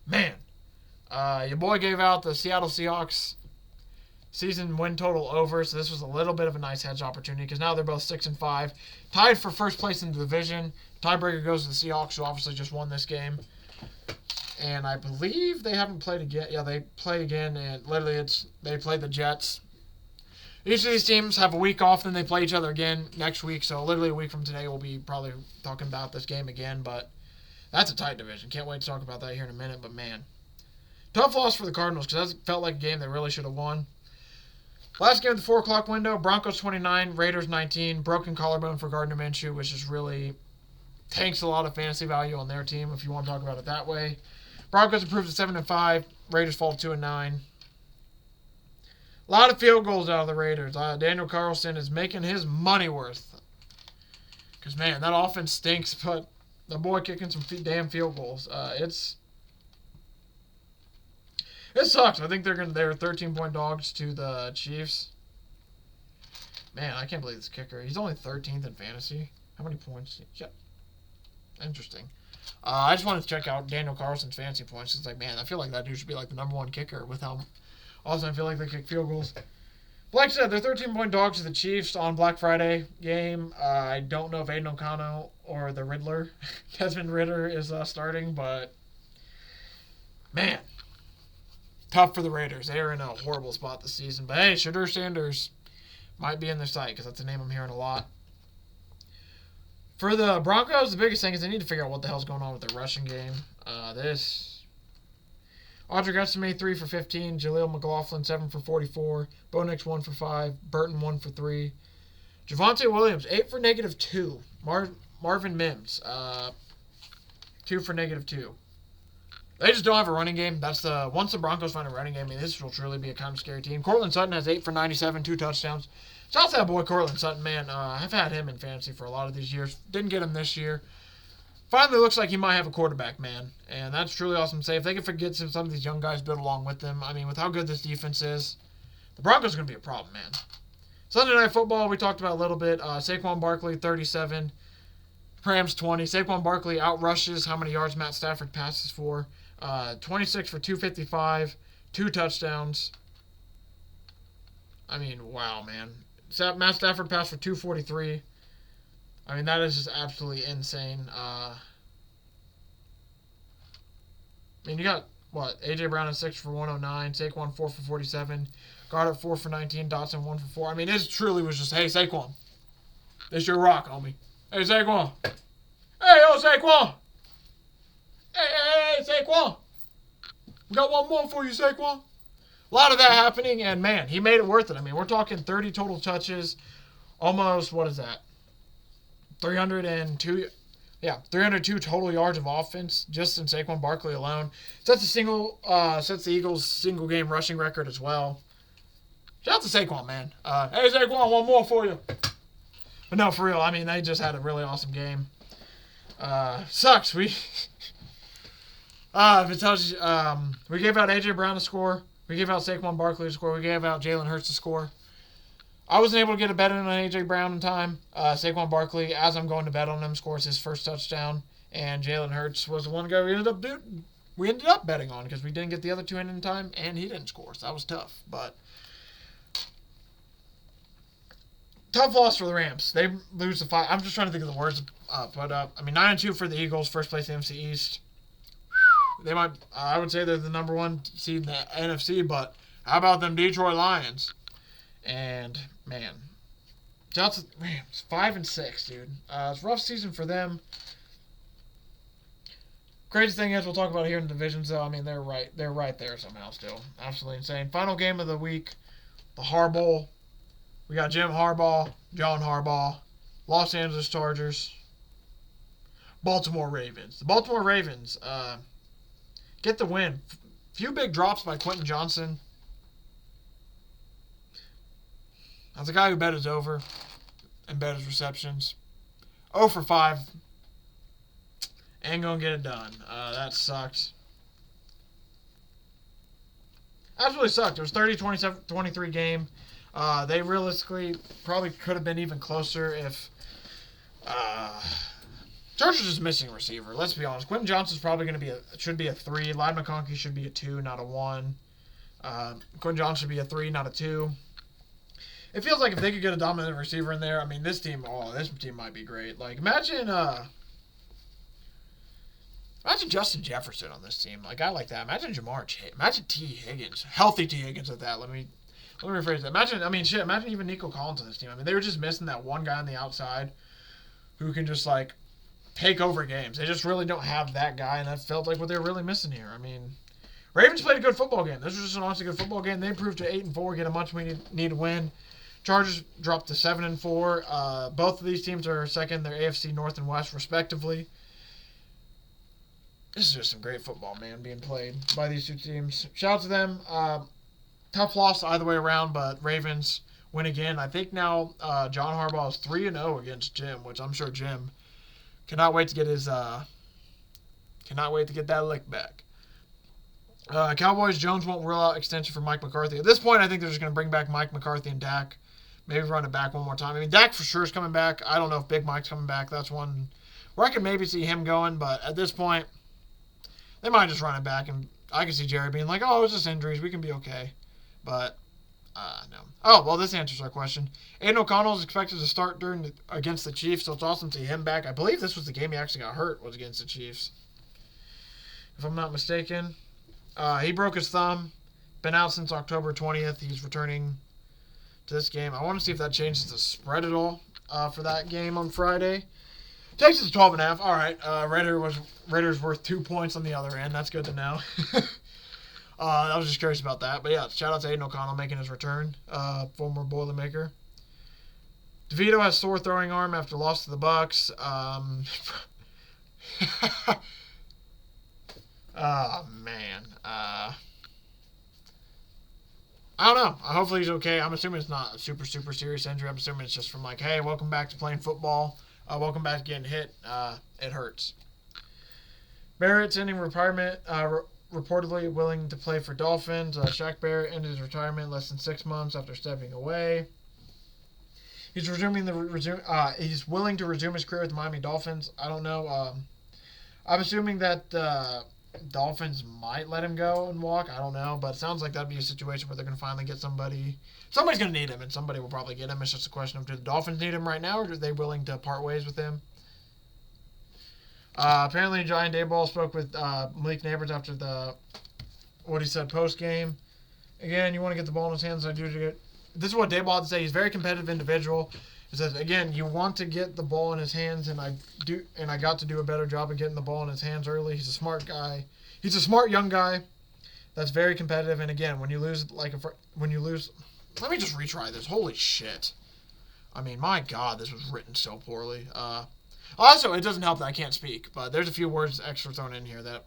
man, your boy gave out the Seattle Seahawks season win total over, so this was a little bit of a nice hedge opportunity because now they're both 6-5, tied for first place in the division. Tiebreaker goes to the Seahawks, who obviously just won this game. And I believe they haven't played again. Yeah, they play again, and literally they play the Jets. Each of these teams have a week off, then they play each other again next week. So literally a week from today, we'll be probably talking about this game again. But that's a tight division. Can't wait to talk about that here in a minute. But man, tough loss for the Cardinals because that felt like a game they really should have won. Last game of the 4 o'clock window, Broncos 29, Raiders 19. Broken collarbone for Gardner Minshew, which is really tanks a lot of fantasy value on their team if you want to talk about it that way. Broncos improved to 7-5. Raiders fall to 2-9. A lot of field goals out of the Raiders. Daniel Carlson is making his money worth. Because, man, that offense stinks, but the boy kicking some damn field goals. It sucks. I think they're 13-point dogs to the Chiefs. Man, I can't believe this kicker. He's only 13th in fantasy. How many points? Yeah. Interesting. I just wanted to check out Daniel Carlson's fantasy points. It's like, man, I feel like that dude should be like the number 1 kicker with how also I feel like they kick field goals. But like I said, they're 13-point dogs to the Chiefs on Black Friday game. I don't know if Aiden O'Connell or the Riddler, Desmond Ridder, is starting, but man, tough for the Raiders. They are in a horrible spot this season. But hey, Shadur Sanders might be in their sight because that's a name I'm hearing a lot. For the Broncos, the biggest thing is they need to figure out what the hell's going on with their rushing game. Audric Estimate 3 for 15, Jaleel McLaughlin 7 for 44, Bo Nix 1 for 5, Burton 1 for 3, Javonte Williams 8 for -2, Marvin Mims 2 for -2. They just don't have a running game. Once the Broncos find a running game, I mean, this will truly be a kind of scary team. Cortland Sutton has 8 for 97, 2 touchdowns. Shout out to that boy Cortland Sutton, man. I've had him in fantasy for a lot of these years. Didn't get him this year. Finally looks like he might have a quarterback, man. And that's truly awesome to say. If they can forget some of these young guys build along with them, I mean, with how good this defense is, the Broncos are going to be a problem, man. Sunday Night Football, we talked about a little bit. Saquon Barkley, 37. Rams, 20. Saquon Barkley outrushes how many yards Matt Stafford passes for. 26 for 255. 2 touchdowns. I mean, wow, man. Matt Stafford passed for 243. I mean, that is just absolutely insane. I mean, you got, A.J. Brown at 6 for 109, Saquon 4 for 47, Goddard 4 for 19, Dotson 1 for 4. I mean, it truly was just, hey, Saquon, this your rock, homie. Hey, Saquon. Hey, yo, Saquon. Hey, Saquon. We got one more for you, Saquon. A lot of that happening, and, man, he made it worth it. I mean, we're talking 30 total touches, almost, what is that? 302 total yards of offense just in Saquon Barkley alone. Sets the Eagles' single game rushing record as well. Shout out to Saquon, man. Hey Saquon, one more for you. But no, for real, I mean, they just had a really awesome game. Sucks. If it tells you, we gave out A.J. Brown a score. We gave out Saquon Barkley a score. We gave out Jalen Hurts a score. I wasn't able to get a bet in on A.J. Brown in time. Saquon Barkley, as I'm going to bet on him, scores his first touchdown. And Jalen Hurts was the one guy we ended up betting on because we didn't get the other 2 in time, and he didn't score. So that was tough. But tough loss for the Rams. They lose the 5. I'm just trying to think of the words to put up. I mean, 9-2 for the Eagles, first place in the NFC East. They might, I would say they're the number 1 seed in the NFC, but how about them Detroit Lions? And, man, shout out to the Rams, 5-6, dude. It's a rough season for them. Crazy thing is, we'll talk about it here in the divisions, though. I mean, they're right there somehow still. Absolutely insane. Final game of the week, the Harbaugh. We got Jim Harbaugh, John Harbaugh, Los Angeles Chargers, Baltimore Ravens. The Baltimore Ravens get the win. Few big drops by Quentin Johnson. As a guy who bet his over and bet his receptions, 0 for 5. Ain't going to get it done. That sucked. Absolutely sucked. It was 30-23 game. They realistically probably could have been even closer if Chargers is missing a receiver. Let's be honest. Quentin Johnson's probably going to should be a 3. Ladd McConkey should be a 2, not a 1. Quinn Johnson should be a 3, not a 2. It feels like if they could get a dominant receiver in there, I mean, this team might be great. Like, imagine Justin Jefferson on this team. Like, I like that. Imagine Jamar Chase. Imagine T. Higgins. Healthy T. Higgins at that. Let me rephrase that. Imagine even Nico Collins on this team. I mean, they were just missing that one guy on the outside who can just, like, take over games. They just really don't have that guy, and that felt like what they were really missing here. I mean, Ravens played a good football game. This was just an honestly good football game. They improved to 8-4, get a much needed win. Chargers dropped to 7-4. Both of these teams are second. They're AFC North and West, respectively. This is just some great football, man, being played by these two teams. Shout out to them. Tough loss either way around, but Ravens win again. I think now John Harbaugh is 3-0 against Jim, which I'm sure Jim cannot wait to get that lick back. Cowboys, Jones won't rule out extension for Mike McCarthy. At this point, I think they're just going to bring back Mike McCarthy and Dak. Maybe run it back one more time. I mean, Dak for sure is coming back. I don't know if Big Mike's coming back. That's one where I could maybe see him going, but at this point, they might just run it back, and I can see Jerry being like, oh, it's just injuries. We can be okay. But, no. Oh, well, this answers our question. Aiden O'Connell is expected to start against the Chiefs, so it's awesome to see him back. I believe this was the game he actually got hurt, was against the Chiefs, if I'm not mistaken. He broke his thumb. Been out since October 20th. He's returning to this game. I want to see if that changes the spread at all for that game on Friday. Takes it to 12.5. All right. Raiders worth 2 points on the other end. That's good to know. I was just curious about that. But yeah, shout out to Aiden O'Connell making his return. Former Boilermaker. DeVito has sore throwing arm after loss to the Bucks. Oh, man. I don't know. Hopefully he's okay. I'm assuming it's not a super, super serious injury. I'm assuming it's just from like, hey, welcome back to playing football. Welcome back to getting hit. It hurts. Barrett's ending retirement. Reportedly willing to play for Dolphins. Shaq Barrett ended his retirement less than 6 months after stepping away. He's he's willing to resume his career with the Miami Dolphins. I don't know. I'm assuming that Dolphins might let him go and walk. I don't know, but it sounds like that'd be a situation where they're going to finally get somebody. Somebody's going to need him, and somebody will probably get him. It's just a question of, do the Dolphins need him right now, or are they willing to part ways with him? Apparently, Brian Daboll spoke with Malik Neighbors after what he said post-game. Again, you want to get the ball in his hands. This is what Daboll had to say. He's a very competitive individual. He says, again, you want to get the ball in his hands, and I got to do a better job of getting the ball in his hands early. He's a smart guy. He's a smart young guy that's very competitive. And again, when you lose, let me just retry this. Holy shit! I mean, my God, this was written so poorly. Also, it doesn't help that I can't speak, but there's a few words extra thrown in here that.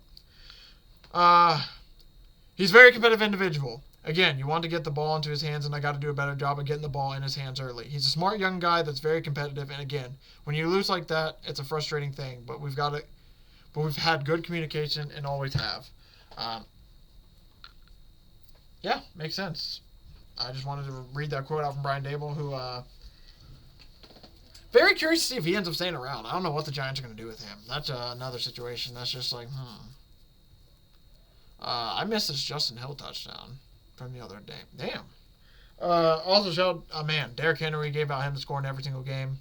He's a very competitive individual. Again, you want to get the ball into his hands, and I got to do a better job of getting the ball in his hands early. He's a smart young guy that's very competitive, and again, when you lose like that, it's a frustrating thing. But we've had good communication and always have. Yeah, makes sense. I just wanted to read that quote out from Brian Daboll, who very curious to see if he ends up staying around. I don't know what the Giants are going to do with him. That's another situation. That's just like, I missed this Justin Hill touchdown from the other day. Damn. Also showed, Derrick Henry gave out him to score in every single game.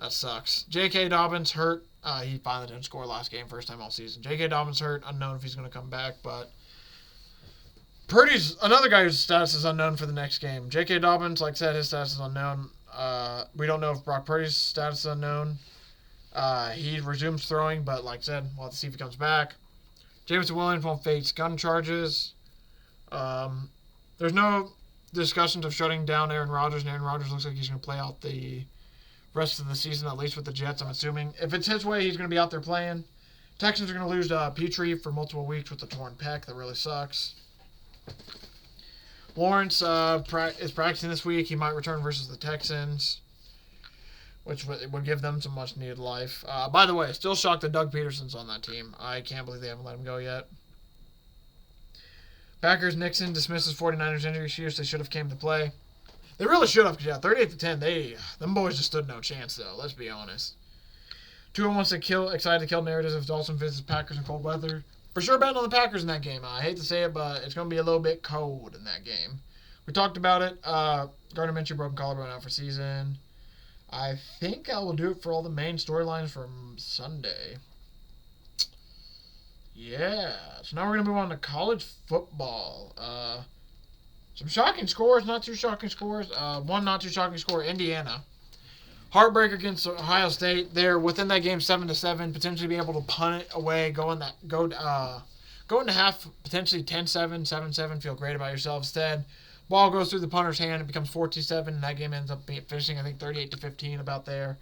That sucks. J.K. Dobbins hurt. He finally didn't score last game, first time all season. J.K. Dobbins hurt. Unknown if he's going to come back, but Purdy's another guy whose status is unknown for the next game. J.K. Dobbins, like I said, his status is unknown. We don't know if Brock Purdy's status is unknown. He resumes throwing, but like I said, we'll have to see if he comes back. Jameson Williams won't face gun charges. There's no discussions of shutting down Aaron Rodgers, and Aaron Rodgers looks like he's going to play out the rest of the season, at least with the Jets, I'm assuming. If it's his way, he's going to be out there playing. Texans are going to lose Petrie for multiple weeks with a torn pec. That really sucks. Lawrence is practicing this week. He might return versus the Texans, which would give them some much-needed life. By the way, still shocked that Doug Peterson's on that team. I can't believe they haven't let him go yet. Packers, Nixon dismisses 49ers injury excuse. They should have came to play. They really should have, because, yeah, 38-10, them boys just stood no chance, though. Let's be honest. Tua wants to excited to kill narratives if Dawson visits Packers in cold weather. For sure betting on the Packers in that game. I hate to say it, but it's going to be a little bit cold in that game. We talked about it. Gardner Minshew broken collarbone out for season. I think I will do it for all the main storylines from Sunday. Yeah. So now we're going to move on to college football. Some shocking scores, not too shocking scores. One not too shocking score, Indiana. Heartbreak against Ohio State. They're within that game 7-7, potentially be able to punt it away, go into half, potentially 10-7, 7-7, feel great about yourself. Instead, ball goes through the punter's hand, it becomes 14-7, and that game ends up finishing, I think, 38-15 about there.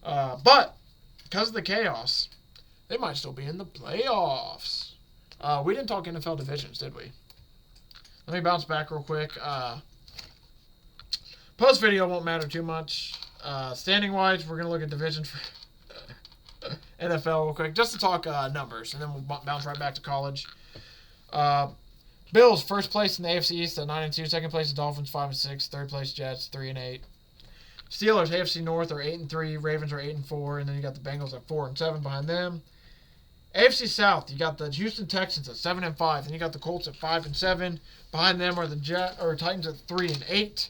But because of the chaos, they might still be in the playoffs. We didn't talk NFL divisions, did we? Let me bounce back real quick. Post video won't matter too much. Standing wise, we're going to look at divisions for NFL real quick, just to talk numbers, and then we'll bounce right back to college. Bills, first place in the AFC East at 9-2. Second place, the Dolphins, 5-6. Third place, Jets, 3-8. Steelers, AFC North, are 8-3. Ravens are 8-4. And then you got the Bengals at 4-7 behind them. AFC South, you got the Houston Texans at 7-5. Then you got the Colts at 5-7. Behind them are the Titans at 3-8.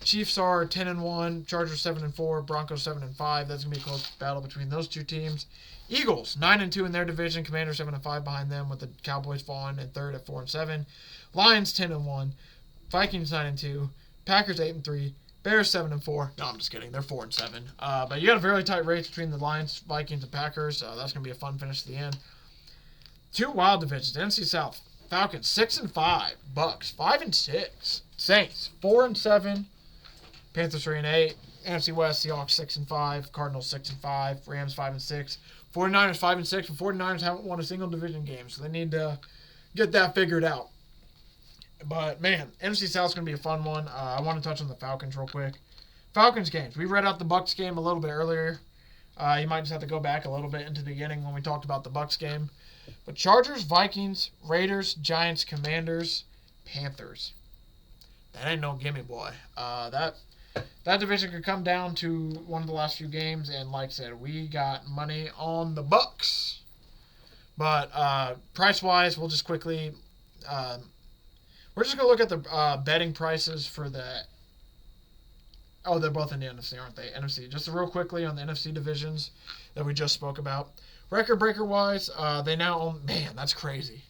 Chiefs are 10-1. Chargers 7-4. Broncos 7-5. That's gonna be a close battle between those two teams. Eagles 9-2 in their division. Commanders 7-5 behind them, with the Cowboys falling in third at 4-7. Lions 10-1. Vikings 9-2. Packers 8-3. Bears 7-4. No, I'm just kidding. They're 4-7. But you got a very tight race between the Lions, Vikings, and Packers. That's gonna be a fun finish to the end. Two wild divisions. NFC South. Falcons 6-5. Bucks 5-6. Saints 4-7. Panthers 3-8. NFC West, Seahawks 6-5. Cardinals 6-5. Rams 5-6. 49ers 5-6. But 49ers haven't won a single division game, so they need to get that figured out. But man, NFC South's gonna be a fun one. I want to touch on the Falcons real quick. Falcons games. We read out the Bucks game a little bit earlier. You might just have to go back a little bit into the beginning when we talked about the Bucks game. But Chargers, Vikings, Raiders, Giants, Commanders, Panthers. That ain't no gimme, boy. That division could come down to one of the last few games, and like I said, we got money on the Bucks. But price-wise, we'll just quickly... we're just going to look at the betting prices for the... Oh, they're both in the NFC, aren't they? NFC. Just real quickly on the NFC divisions that we just spoke about. Record breaker-wise, they now own... Man, that's crazy.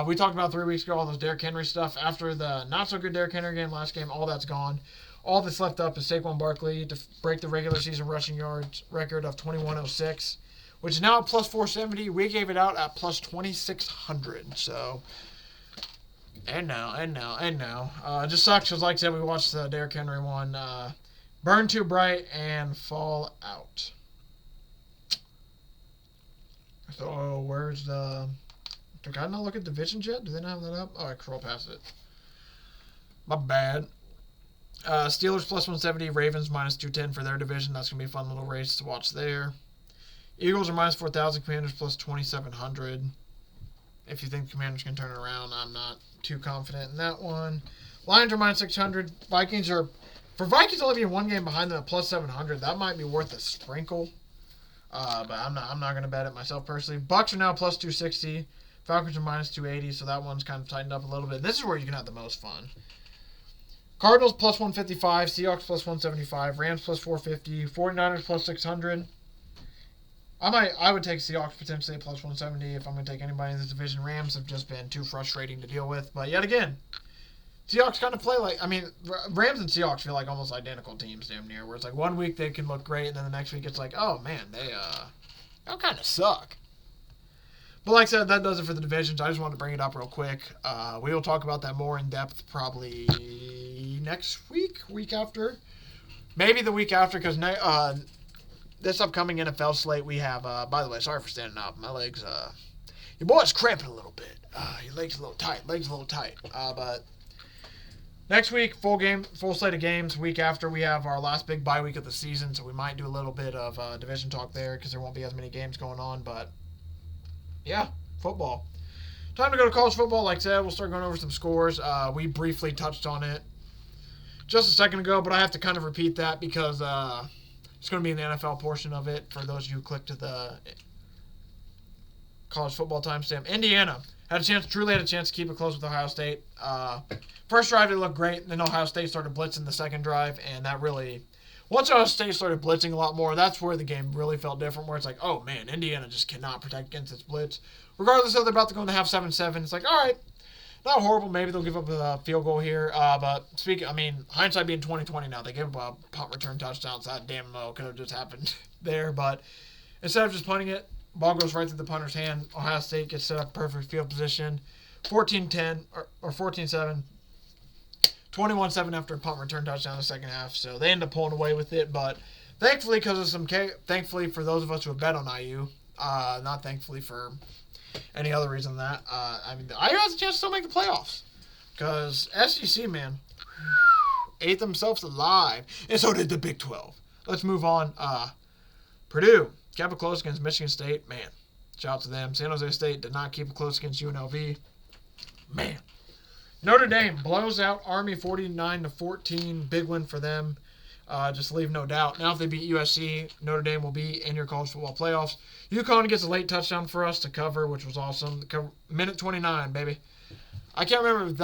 We talked about 3 weeks ago, all those Derrick Henry stuff. After the not-so-good Derrick Henry game last game, all that's gone. All that's left up is Saquon Barkley to break the regular season rushing yards record of 2106, which is now at plus 470. We gave it out at plus 2600. So, and now. It just sucks because, like I said, we watched the Derrick Henry one. Burn too bright and fall out. So, where's the... Did I not look at divisions yet? Do they not have that up? Oh, I scroll past it. My bad. Steelers plus 170, Ravens minus 210 for their division. That's going to be a fun little race to watch there. Eagles are minus 4,000, Commanders plus 2,700. If you think Commanders can turn it around, I'm not too confident in that one. Lions are minus 600. Vikings are... For Vikings only being one game behind them at plus 700, that might be worth a sprinkle. But I'm not going to bet it myself personally. Bucks are now plus 260. Falcons are minus 280, so that one's kind of tightened up a little bit. This is where you can have the most fun. Cardinals plus 155, Seahawks plus 175, Rams plus 450, 49ers plus 600. I would take Seahawks potentially at plus 170 if I'm going to take anybody in this division. Rams have just been too frustrating to deal with. But yet again, Seahawks kind of play like... I mean, Rams and Seahawks feel like almost identical teams damn near. Where it's like one week they can look great, and then the next week it's like, oh man, they kind of suck. But like I said, that does it for the divisions. I just wanted to bring it up real quick. We will talk about that more in depth probably next week after. Maybe the week after, because this upcoming NFL slate we have, by the way, sorry for standing up. My legs, your boy's cramping a little bit. Your legs a little tight. But next week, full slate of games. Week after, we have our last big bye week of the season, so we might do a little bit of division talk there because there won't be as many games going on, but yeah, football. Time to go to college football. Like I said, we'll start going over some scores. We briefly touched on it just a second ago, but I have to kind of repeat that because it's going to be in the NFL portion of it for those of you who click to the college football timestamp. Indiana truly had a chance to keep it close with Ohio State. First drive, they looked great. And then Ohio State started blitzing the second drive. And that really, once Ohio State started blitzing a lot more, that's where the game really felt different. Where it's like, oh, man, Indiana just cannot protect against this blitz. Regardless of they're about to go into half 7-7, it's like, all right, not horrible. Maybe they'll give up a field goal here. But hindsight being 2020 now, they gave up a punt return touchdown. So that damn well could have just happened there. But instead of just punting it, ball goes right through the punter's hand. Ohio State gets set up perfect field position. 14-10 or 14-7. 21-7 after a punt return touchdown in the second half. So they end up pulling away with it. But thankfully, thankfully for those of us who have bet on IU, not thankfully for any other reason than that. IU has a chance to still make the playoffs. Because SEC, man, ate themselves alive. And so did the Big 12. Let's move on. Purdue kept it close against Michigan State. Man, shout out to them. San Jose State did not keep it close against UNLV. Man. Notre Dame blows out Army 49-14. Big win for them. Just leave no doubt. Now if they beat USC, Notre Dame will be in your college football playoffs. UConn gets a late touchdown for us to cover, which was awesome. Minute 29, baby. I can't remember if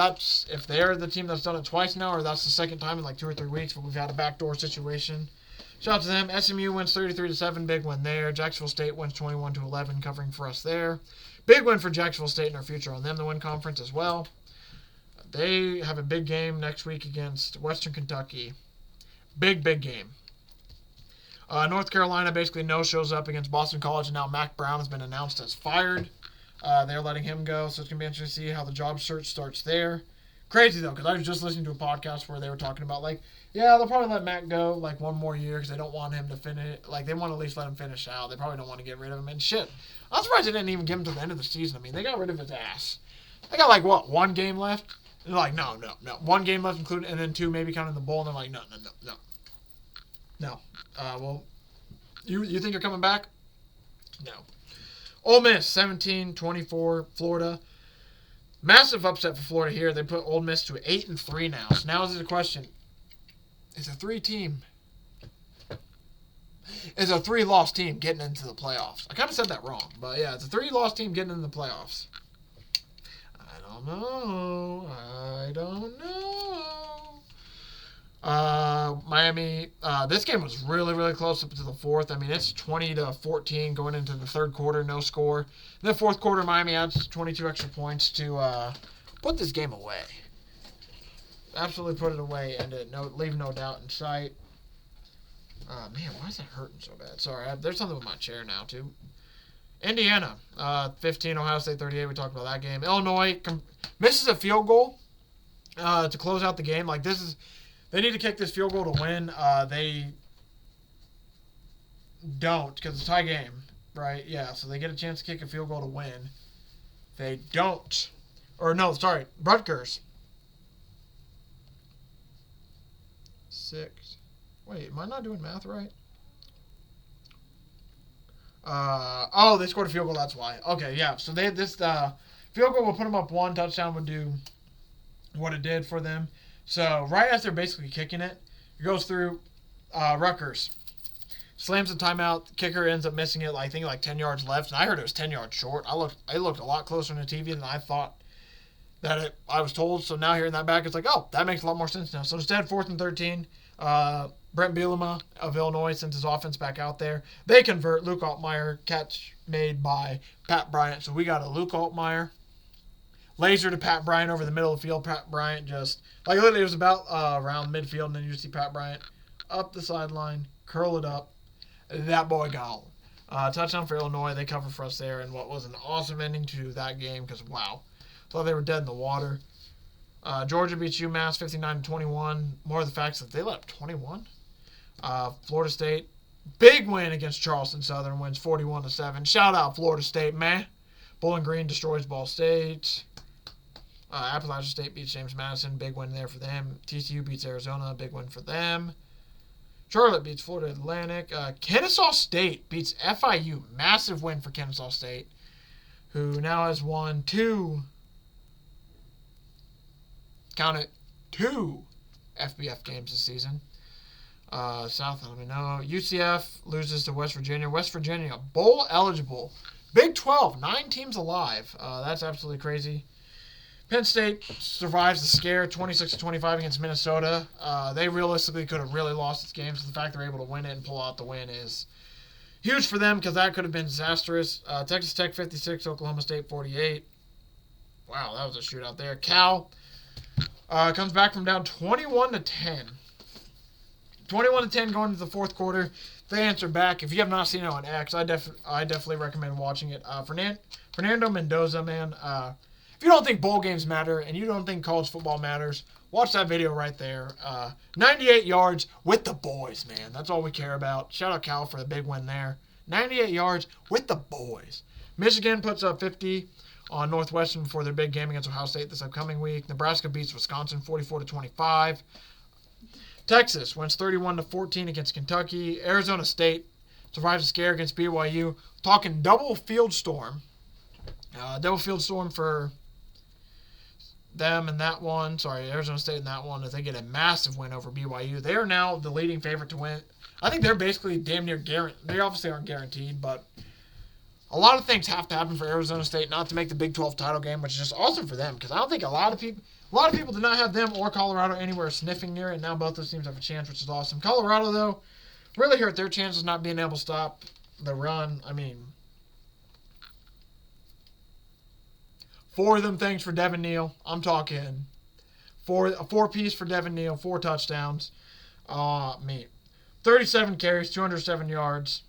they're the team that's done it twice now or that's the second time in like 2 or 3 weeks, but we've had a backdoor situation. Shout out to them. SMU wins 33-7. Big win there. Jacksonville State wins 21-11, covering for us there. Big win for Jacksonville State in our future on them to win conference as well. They have a big game next week against Western Kentucky. Big game. North Carolina basically no-shows up against Boston College, and now Mac Brown has been announced as fired. They're letting him go, so it's going to be interesting to see how the job search starts there. Crazy, though, because I was just listening to a podcast where they were talking about, they'll probably let Mac go, one more year because they don't want him to finish. They want to at least let him finish out. They probably don't want to get rid of him. And shit, I'm surprised they didn't even give him to the end of the season. I mean, they got rid of his ass. They got, 1 game left? They're like, no. 1 game left included, and then 2 maybe counting the bowl, and they're like, no. No. Well, you think you're coming back? No. Ole Miss, 17-24, Florida. Massive upset for Florida here. They put Ole Miss to 8-3 now. So now is the question, is a 3-loss team getting into the playoffs? I kind of said that wrong, but yeah, it's a 3-loss team getting into the playoffs. I don't know. Miami, this game was really, really close up to the fourth. I mean, it's 20-14 going into the third quarter, no score. In the fourth quarter, Miami adds 22 extra points to put this game away. Absolutely put it away and leave no doubt in sight. Man, why is that hurting so bad? Sorry, there's something with my chair now, too. Indiana, 15, Ohio State 38. We talked about that game. Illinois misses a field goal to close out the game. They need to kick this field goal to win. They don't because it's a tie game, right? Yeah, so they get a chance to kick a field goal to win. They don't. Rutgers. 6. Wait, am I not doing math right? They scored a field goal, that's why. Okay, yeah, so this field goal will put them up 1. Touchdown would do what it did for them. So, right as they're basically kicking it, it goes through Rutgers. Slams the timeout. Kicker ends up missing it, 10 yards left. And I heard it was 10 yards short. It looked a lot closer on the TV than I thought that I was told. So now hearing that back, it's that makes a lot more sense now. So instead, 4th and 13, Brent Bielema of Illinois sends his offense back out there. They convert. Luke Altmaier, catch made by Pat Bryant. So we got a Luke Altmaier laser to Pat Bryant over the middle of the field. Pat Bryant just, literally it was about around midfield, and then you see Pat Bryant up the sideline, curl it up. That boy gone. Touchdown for Illinois. They cover for us there, and what was an awesome ending to that game because, wow, thought they were dead in the water. Georgia beats UMass 59-21. More of the facts that they let up 21. Florida State, big win against Charleston Southern, wins 41-7. Shout out Florida State, man. Bowling Green destroys Ball State. Appalachian State beats James Madison. Big win there for them. TCU beats Arizona. Big win for them. Charlotte beats Florida Atlantic. Kennesaw State beats FIU. Massive win for Kennesaw State, who now has won 2 FBF games this season. South, let me know. UCF loses to West Virginia. West Virginia, bowl eligible. Big 12, 9 teams alive. That's absolutely crazy. Penn State survives the scare, 26-25 against Minnesota. They realistically could have really lost this game, so the fact they're able to win it and pull out the win is huge for them because that could have been disastrous. Texas Tech 56, Oklahoma State 48. Wow, that was a shootout there. Cal comes back from down 21-10. 21-10 going into the fourth quarter. They answer back. If you have not seen it on X, I definitely recommend watching it. Fernando Mendoza, man. If you don't think bowl games matter and you don't think college football matters, watch that video right there. 98 yards with the boys, man. That's all we care about. Shout out Cal for the big win there. 98 yards with the boys. Michigan puts up 50 on Northwestern for their big game against Ohio State this upcoming week. Nebraska beats Wisconsin 44-25. Texas wins 31-14 against Kentucky. Arizona State survives a scare against BYU. Talking double field storm. Double field storm for them in that one. Sorry, Arizona State in that one. As they get a massive win over BYU. They are now the leading favorite to win. I think they're basically damn near guaranteed. They obviously aren't guaranteed, but a lot of things have to happen for Arizona State not to make the Big 12 title game, which is just awesome for them because I don't think a lot of people did not have them or Colorado anywhere sniffing near it. Now both those teams have a chance, which is awesome. Colorado, though, really hurt their chances not being able to stop the run. I mean, 4 of them things for Devin Neal. I'm talking a 4-piece for Devin Neal, 4 touchdowns. 37 carries, 207 yards.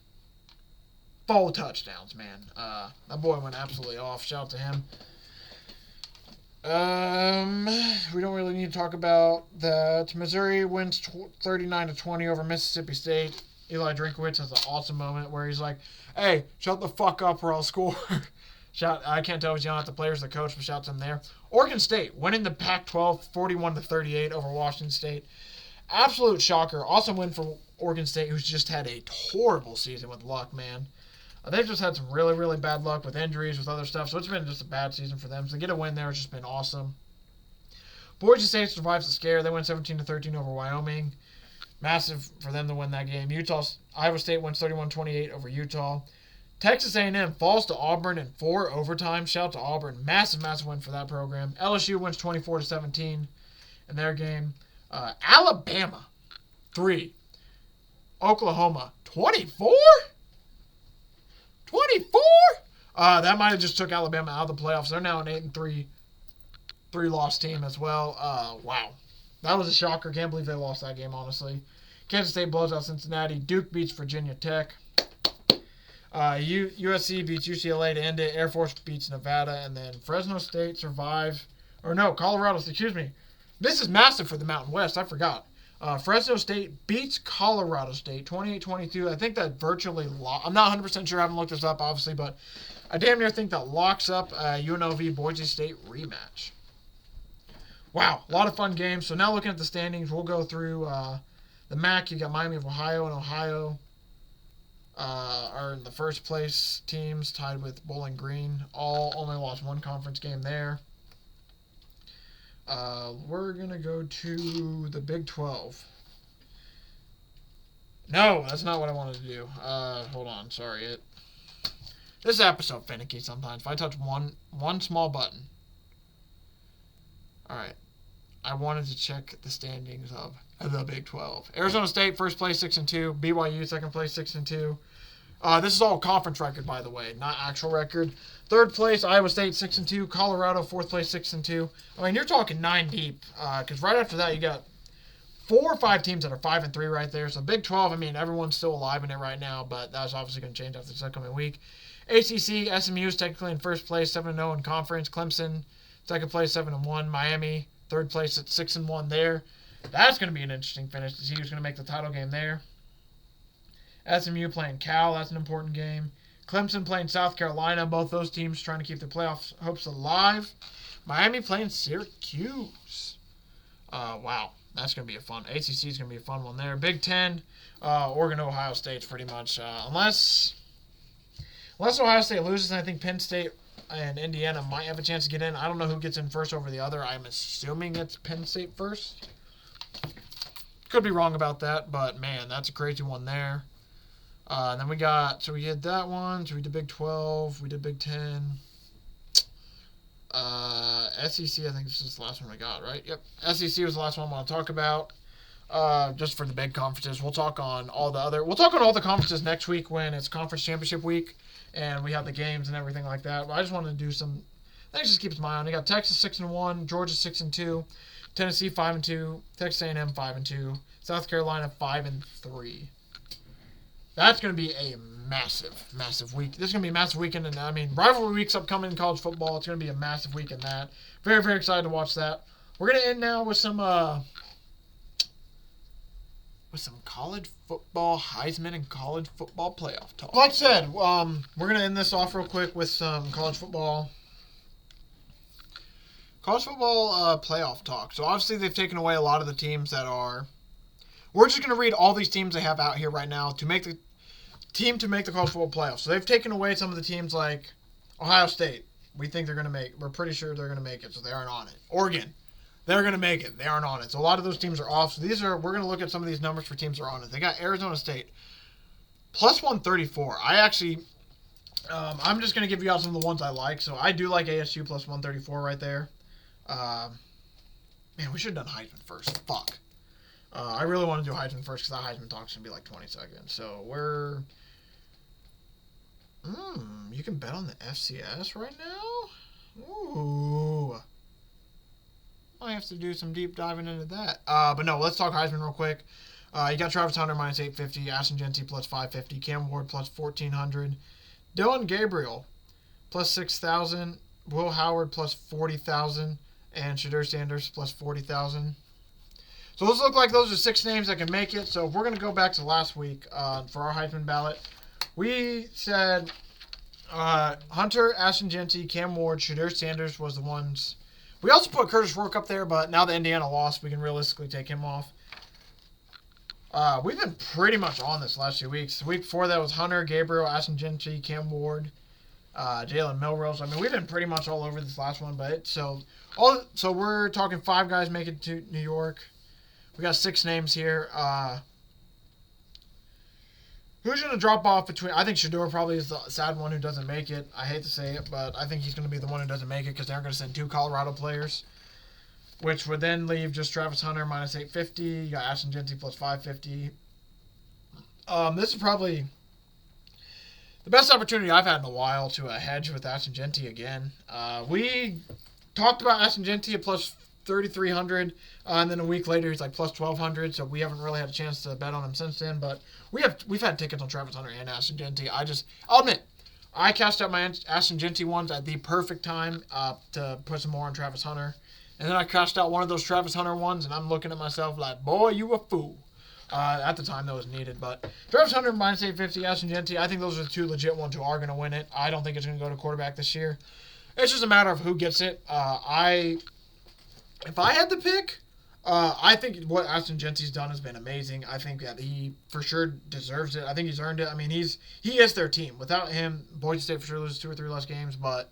4 touchdowns, man. That boy went absolutely off. Shout out to him. We don't really need to talk about that. Missouri wins 39-20 over Mississippi State. Eli Drinkowitz has an awesome moment where he's like, "Hey, shut the fuck up or I'll score." I can't tell if he's yelling at the players, the coach, but shout to him there. Oregon State winning the Pac-12 41-38 over Washington State. Absolute shocker. Awesome win for Oregon State, who's just had a horrible season with luck, man. They've just had some really, really bad luck with injuries, with other stuff, so it's been just a bad season for them. So to get a win there has just been awesome. Boise State survives the scare. They win 17-13 over Wyoming. Massive for them to win that game. Iowa State wins 31-28 over Utah. Texas A&M falls to Auburn in 4 overtime. Shout out to Auburn. Massive, massive win for that program. LSU wins 24-17 in their game. Alabama, 3. Oklahoma, 24? 24? That might have just took Alabama out of the playoffs. They're now an 8-3 3-loss team as well. Wow. That was a shocker. Can't believe they lost that game, honestly. Kansas State blows out Cincinnati. Duke beats Virginia Tech. USC beats UCLA to end it. Air Force beats Nevada. And then Fresno State Colorado. Excuse me. This is massive for the Mountain West. I forgot. Fresno State beats Colorado State 28-22. I think that virtually I'm not 100% sure. I haven't looked this up, obviously, but I damn near think that locks up UNLV Boise State rematch. Wow, a lot of fun games. So now looking at the standings, we'll go through the MAC. You got Miami of Ohio and Ohio are in the first place teams, tied with Bowling Green. All only lost 1 conference game there. We're going to go to the Big 12. No, that's not what I wanted to do. Hold on. Sorry. This episode finicky sometimes. If I touch one small button. All right. I wanted to check the standings of the Big 12. Arizona State, first place, 6-2. BYU, second place, 6-2. This is all conference record, by the way, not actual record. Third place, Iowa State, 6-2. Colorado, fourth place, 6-2. I mean, you're talking 9 deep, because right after that, you got 4 or 5 teams that are 5-3 right there. So Big 12, I mean, everyone's still alive in it right now, but that's obviously going to change after this upcoming week. ACC, SMU is technically in first place, 7-0 in conference. Clemson, second place, 7-1. Miami, third place at 6-1 there. That's going to be an interesting finish to see who's going to make the title game there. SMU playing Cal, that's an important game. Clemson playing South Carolina, both those teams trying to keep their playoff hopes alive. Miami playing Syracuse. Wow, that's going to be a fun. ACC is going to be a fun one there. Big Ten, Oregon, Ohio State's pretty much. Unless Ohio State loses, and I think Penn State and Indiana might have a chance to get in. I don't know who gets in first over the other. I'm assuming it's Penn State first. Could be wrong about that, but man, that's a crazy one there. And then we got, so we did that one. So we did Big 12. We did Big 10. SEC, I think this is the last one we got, right? Yep. SEC was the last one I want to talk about. Just for the big conferences. We'll talk on all the conferences next week when it's conference championship week and we have the games and everything like that. But I just wanted to do some things just to keep an eye on. You got Texas 6-1, Georgia 6-2, Tennessee 5-2, Texas A&M 5-2, South Carolina 5-3. That's going to be a massive week. This is going to be a massive weekend, and I mean, rivalry week's upcoming in college football. It's going to be a massive week in that. Very, very excited to watch that. We're going to end now with some college football Heisman and college football playoff talk. Like I said, we're going to end this off real quick with some college football playoff talk. So obviously they've taken away a lot of the teams that are. We're just going to read all these teams they have out here right now to make the college football playoffs. So they've taken away some of the teams like Ohio State. We're pretty sure they're going to make it, so they aren't on it. Oregon, they're going to make it. They aren't on it. So a lot of those teams are off. So we're going to look at some of these numbers for teams that are on it. They got Arizona State, plus 134. I'm just going to give you out some of the ones I like. So I do like ASU plus 134 right there. Man, we should have done Heisman first. Fuck. I really want to do Heisman first because that Heisman talk's going to be like 20 seconds. So you can bet on the FCS right now? Ooh. I have to do some deep diving into that. But no, let's talk Heisman real quick. You got Travis Hunter minus 850, Ashton Jeanty plus 550, Cam Ward plus 1400, Dylan Gabriel plus 6,000, Will Howard plus 40,000, and Shedeur Sanders plus 40,000. So those look like those are 6 names that can make it. So if we're going to go back to last week for our Heisman ballot, we said Hunter, Ashton Jeanty, Cam Ward, Shedeur Sanders was the ones. We also put Curtis Rourke up there, but now that Indiana lost, we can realistically take him off. We've been pretty much on this last 2 weeks. The week before that was Hunter, Gabriel, Ashton Jeanty, Cam Ward, Jalen Milrose. I mean, we've been pretty much all over this last one, but so we're talking 5 guys make it to New York. We got 6 names here. Who's going to drop off between... I think Shedeur probably is the sad one who doesn't make it. I hate to say it, but I think he's going to be the one who doesn't make it because they're going to send 2 Colorado players, which would then leave just Travis Hunter minus 850. You got Ashton Jeanty plus 550. This is probably the best opportunity I've had in a while to hedge with Ashton Jeanty again. We talked about Ashton Jeanty at plus 3,300, and then a week later he's like plus 1,200. So we haven't really had a chance to bet on him since then. But we've had tickets on Travis Hunter and Ashton Jeanty. I'll admit, I cashed out my Ashton Jeanty ones at the perfect time to put some more on Travis Hunter, and then I cashed out one of those Travis Hunter ones, and I'm looking at myself like, boy, you a fool. At the time that was needed, but Travis Hunter minus 850, Ashton Jeanty. I think those are the 2 legit ones who are going to win it. I don't think it's going to go to quarterback this year. It's just a matter of who gets it. If I had to pick, I think what Ashton Jeanty's done has been amazing. I think that he for sure deserves it. I think he's earned it. I mean, he is their team. Without him, Boise State for sure loses 2 or 3 less games. But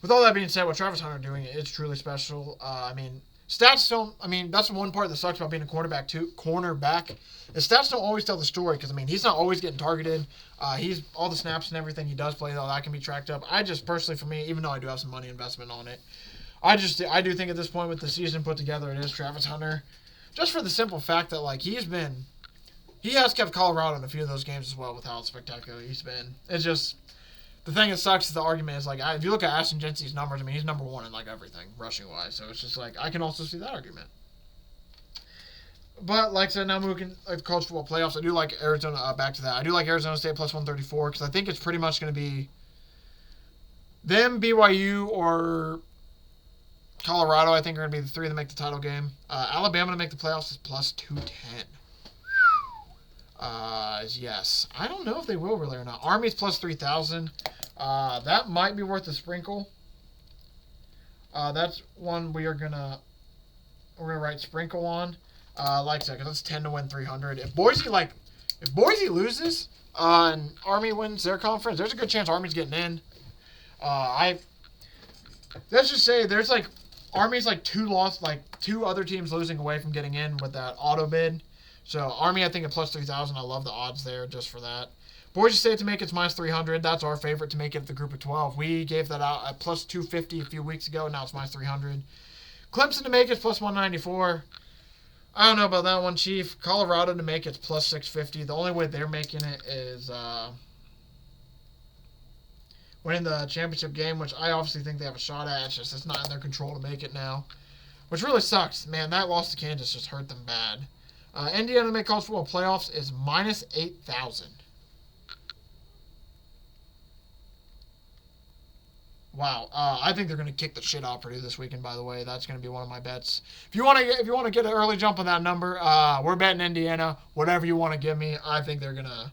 with all that being said, what Travis Hunter doing, it's truly special. I mean, stats don't. I mean, that's one part that sucks about being a cornerback. Is stats don't always tell the story because I mean, he's not always getting targeted. He's all the snaps and everything he does play, though, that can be tracked up. I just personally, for me, even though I do have some money investment on it, I do think at this point with the season put together, it is Travis Hunter, just for the simple fact that like he has kept Colorado in a few of those games as well with how spectacular he's been. It's just the thing that sucks is the argument is like if you look at Ashton Jeanty's numbers, I mean he's number 1 in like everything rushing wise, so it's just like I can also see that argument. But like I said, now moving like college football playoffs, I do like Arizona. Back to that, I do like Arizona State plus 134 because I think it's pretty much going to be them, BYU, or Colorado. I think are going to be the 3 that make the title game. Alabama to make the playoffs is plus 210. Yes. I don't know if they will really or not. Army's plus 3,000. That might be worth a sprinkle. That's one we're gonna write sprinkle on. Like I said, because it's 10 to win 300. If Boise loses and Army wins their conference, there's a good chance Army's getting in. Let's just say there's like Army's like 2 other teams losing away from getting in with that auto bid. So Army, I think at plus 3,000. I love the odds there just for that. Boise State to make it's minus 300. That's our favorite to make it at the group of 12. We gave that out at plus 250 a few weeks ago. Now it's minus 300. Clemson to make it's plus 194. I don't know about that one, Chief. Colorado to make it's plus 650. The only way they're making it is winning the championship game, which I obviously think they have a shot at. It's not in their control to make it now, which really sucks. Man, that loss to Kansas just hurt them bad. Indiana to make college football playoffs is minus 8,000. Wow, I think they're going to kick the shit out of Purdue this weekend. By the way, that's going to be one of my bets. If you want to get an early jump on that number, we're betting Indiana. Whatever you want to give me, I think they're gonna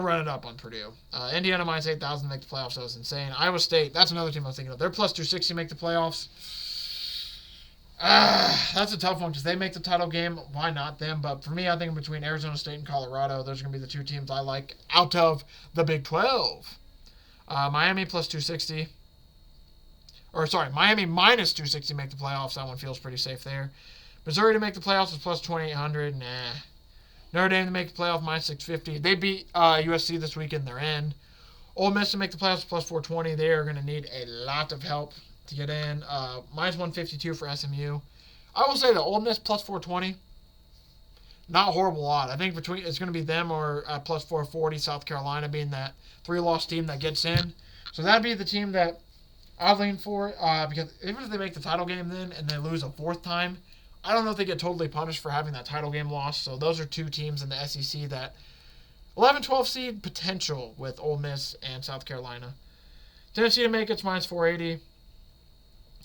run it up on Purdue. Indiana minus 8,000 to make the playoffs. That was insane. Iowa State, that's another team I was thinking of. They're plus 260 to make the playoffs. That's a tough one because they make the title game. Why not them? But for me, I think between Arizona State and Colorado, those are going to be the two teams I like out of the Big 12. Miami plus 260. Miami minus 260 to make the playoffs. That one feels pretty safe there. Missouri to make the playoffs is plus 2,800. Nah. Notre Dame to make the playoff minus 650. They beat USC this weekend. They're in. Ole Miss to make the playoffs plus 420. They are going to need a lot of help to get in. Minus 152 for SMU. I will say the Ole Miss plus 420. Not a horrible lot. I think it's going to be them or plus 440, South Carolina being that 3-loss team that gets in. So that'd be the team that I lean for because even if they make the title game then and they lose a fourth time, I don't know if they get totally punished for having that title game loss. So those are two teams in the SEC that 11-12 seed potential with Ole Miss and South Carolina. Tennessee to make it's minus 480.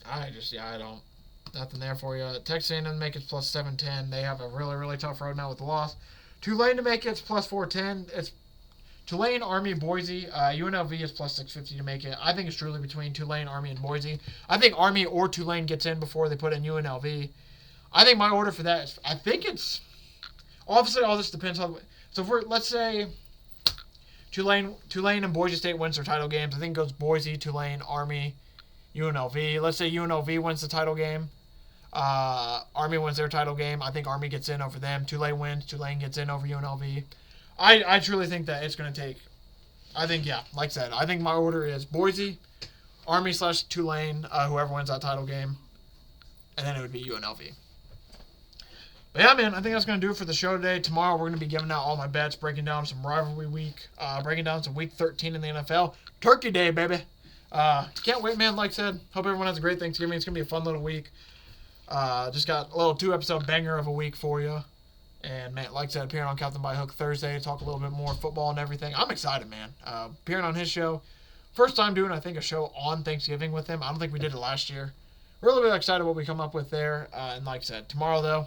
I don't. Nothing there for you. Texas A&M to make it plus 710. They have a really, really tough road now with the loss. Tulane to make it's plus 410. It's Tulane, Army, Boise. UNLV is plus 650 to make it. I think it's truly between Tulane, Army, and Boise. I think Army or Tulane gets in before they put in UNLV. I think my order for that is, I think it's, obviously all this depends on, so if let's say Tulane and Boise State wins their title games. I think it goes Boise, Tulane, Army, UNLV. Let's say UNLV wins the title game. Army wins their title game. I think Army gets in over them. Tulane wins. Tulane gets in over UNLV. I truly think that it's going to take, like I said, I think my order is Boise, Army / Tulane, whoever wins that title game, and then it would be UNLV. But yeah, man, I think that's going to do it for the show today. Tomorrow we're going to be giving out all my bets, breaking down some rivalry week, breaking down some week 13 in the NFL. Turkey Day, baby. Can't wait, man. Like I said, hope everyone has a great Thanksgiving. It's going to be a fun little week. Just got a little 2-episode banger of a week for you. And, man, like I said, appearing on Captain by Hook Thursday to talk a little bit more football and everything. I'm excited, man. Appearing on his show. First time doing, I think, a show on Thanksgiving with him. I don't think we did it last year. Really, really excited what we come up with there. And like I said, tomorrow, though,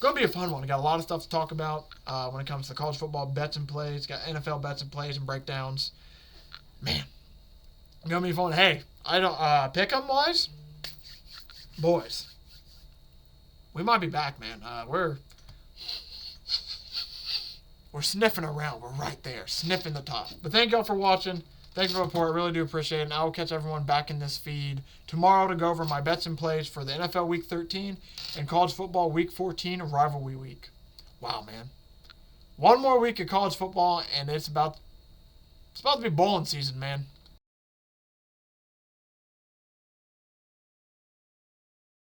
going to be a fun one. We got a lot of stuff to talk about when it comes to college football bets and plays. Got NFL bets and plays and breakdowns. Man, going to be fun. Hey, I don't Pickem-wise, boys, we might be back, man. We're sniffing around. We're right there, sniffing the top. But thank y'all for watching. Thanks for the support. I really do appreciate it. And I will catch everyone back in this feed tomorrow to go over my bets and plays for the NFL Week 13 and college football Week 14 rivalry week. Wow, man. One more week of college football, and it's about to be bowling season, man.